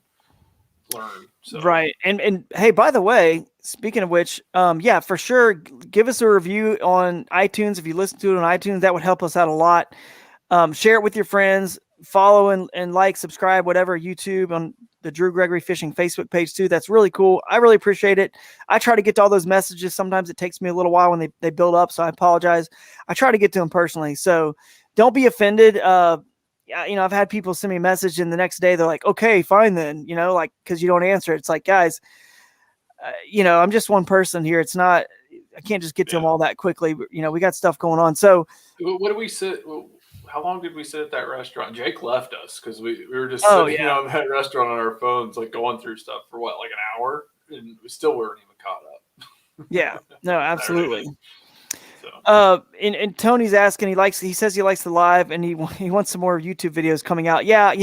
learn. So. Right. And hey, by the way, speaking of which, yeah, for sure, give us a review on iTunes. If you listen to it on iTunes, that would help us out a lot. Share it with your friends, follow and like, subscribe, whatever, YouTube, on the Drew Gregory Fishing Facebook page too. That's really cool. I really appreciate it. I try to get to all those messages. Sometimes it takes me a little while when they build up, so I apologize. I try to get to them personally. So don't be offended. I've had people send me a message and the next day they're like, okay, fine then, because you don't answer it. It's like, guys, I'm just one person here. It's not, I can't just get to them all that quickly. We got stuff going on. So what did we sit? How long did we sit at that restaurant? Jake left us because we were just sitting at that restaurant on our phones, like going through stuff for like an hour, and we still weren't even caught up. Yeah, no, absolutely. And Tony's asking, he says he likes the live and he wants some more YouTube videos coming out. Yeah,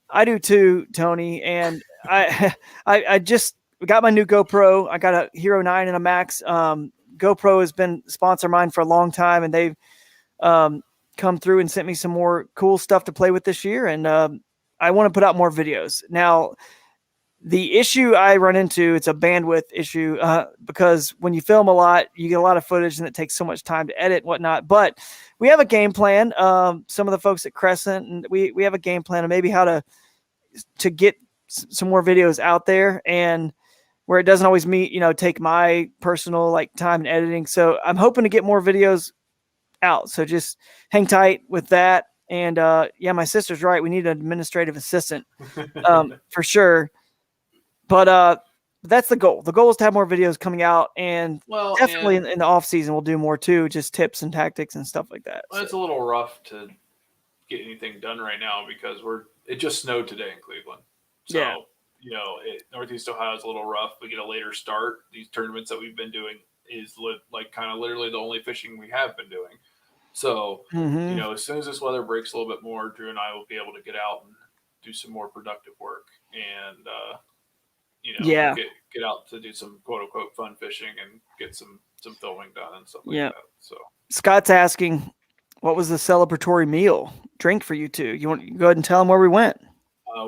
I do too, Tony. And I just got my new GoPro. I got a Hero 9 and a Max. GoPro has been a sponsor of mine for a long time, and they've come through and sent me some more cool stuff to play with this year. And I want to put out more videos. Now, the issue I run into, it's a bandwidth issue because when you film a lot, you get a lot of footage and it takes so much time to edit and whatnot. But we have a game plan. Some of the folks at Crescent, and we have a game plan of maybe how to get some more videos out there, and where it doesn't always take my personal time in editing. So I'm hoping to get more videos out. So just hang tight with that. And my sister's right. We need an administrative assistant for sure. But that's the goal. The goal is to have more videos coming out, and definitely in the off season we'll do more too, just tips and tactics and stuff like that. Well, it's a little rough to get anything done right now because it just snowed today in Cleveland. So, Northeast Ohio is a little rough. We get a later start. These tournaments that we've been doing is kind of literally the only fishing we have been doing. So, as soon as this weather breaks a little bit more, Drew and I will be able to get out and do some more productive work and, get out to do some quote unquote fun fishing and get some filming done and stuff like that. So Scott's asking, what was the celebratory drink for you two? You want to go ahead and tell them where we went?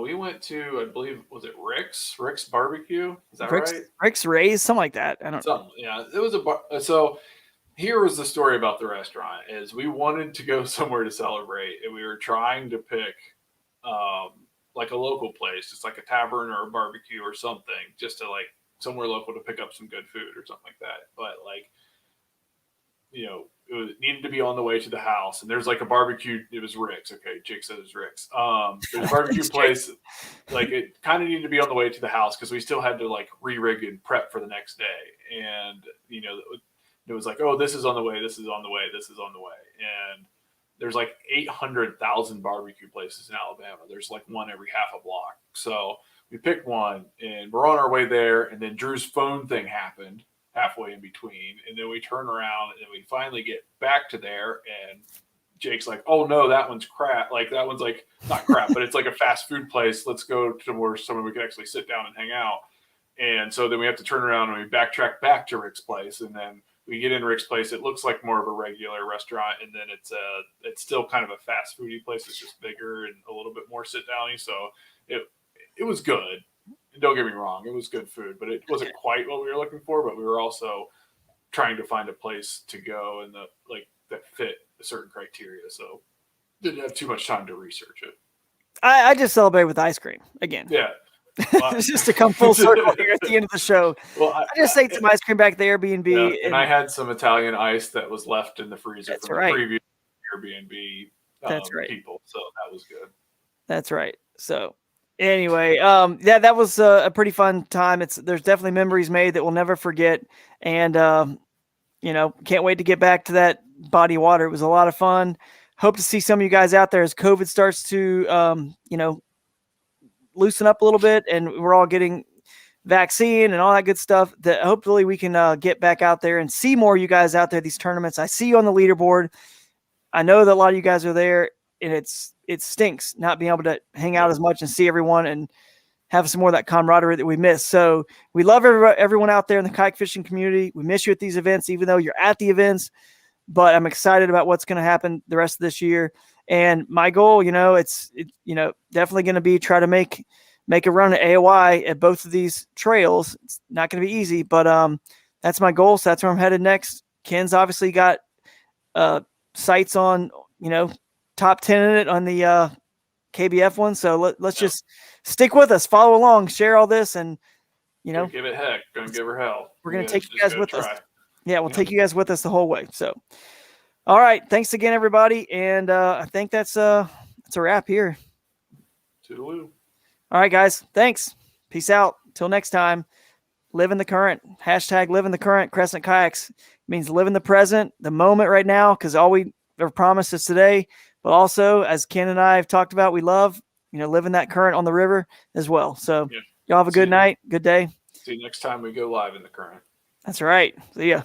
We went to, I believe, was it Rick's Barbecue? Is that right? Rick's Rays, something like that. I don't know. Yeah, it was a bar. So here was the story about the restaurant: is we wanted to go somewhere to celebrate, and we were trying to pick like a local place, just like a tavern or a barbecue or something, just to somewhere local to pick up some good food or something like that. But it needed to be on the way to the house, and there's a barbecue. It was Rick's. Okay, Jake said it was Rick's. There's a barbecue place. It kind of needed to be on the way to the house because we still had to re-rig and prep for the next day. And it was oh, this is on the way. This is on the way. This is on the way. And there's 800,000 barbecue places in Alabama. There's one every half a block. So we picked one, and we're on our way there. And then Drew's phone thing happened halfway in between. And then we turn around, and we finally get back to there. And Jake's oh, no, that one's crap. That one's not crap, but it's a fast food place. Let's go to where somewhere we can actually sit down and hang out. And so then we have to turn around and we backtrack back to Rick's place. And then we get in Rick's place. It looks like more of a regular restaurant, and then it's still kind of a fast foodie place. It's just bigger and a little bit more sit downy. So it was good. And don't get me wrong, it was good food, but it wasn't quite what we were looking for. But we were also trying to find a place to go and that fit a certain criteria. So didn't have too much time to research it. I just celebrate with ice cream again. Yeah. It's just to come full circle here at the end of the show. Well, I just ate some ice cream back at the Airbnb. Yeah, and I had some Italian ice that was left in the freezer from the previous Airbnb people. So that was good. That's right. So anyway, that was a pretty fun time. There's definitely memories made that we'll never forget. And, can't wait to get back to that body of water. It was a lot of fun. Hope to see some of you guys out there as COVID starts to, loosen up a little bit, and we're all getting vaccine and all that good stuff, that hopefully we can get back out there and see more of you guys out there at these tournaments. I see you on the leaderboard. I know that a lot of you guys are there, and it stinks not being able to hang out as much and see everyone and have some more of that camaraderie that we miss. So we love everyone out there in the kayak fishing community. We miss you at these events, even though you're at the events, but I'm excited about what's going to happen the rest of this year. And my goal, it's definitely going to be try to make a run at AOI at both of these trails. It's not going to be easy, but that's my goal. So that's where I'm headed next. Ken's obviously got sights on, top 10 in it on the KBF one. So let's just stick with us, follow along, share all this, and give it heck, gonna give her hell. We're gonna take you guys with us. Yeah, we'll take you guys with us the whole way. So, all right, thanks again, everybody, and I think that's a wrap here. Toodaloo. All right, guys, thanks. Peace out. Till next time. Live in the current. # live in the current. Crescent Kayaks means live in the present, the moment right now, because all we ever promised is today. But also, as Ken and I have talked about, we love, living that current on the river as well. So y'all have a good night, good day. See you next time we go live in the current. That's right. See ya.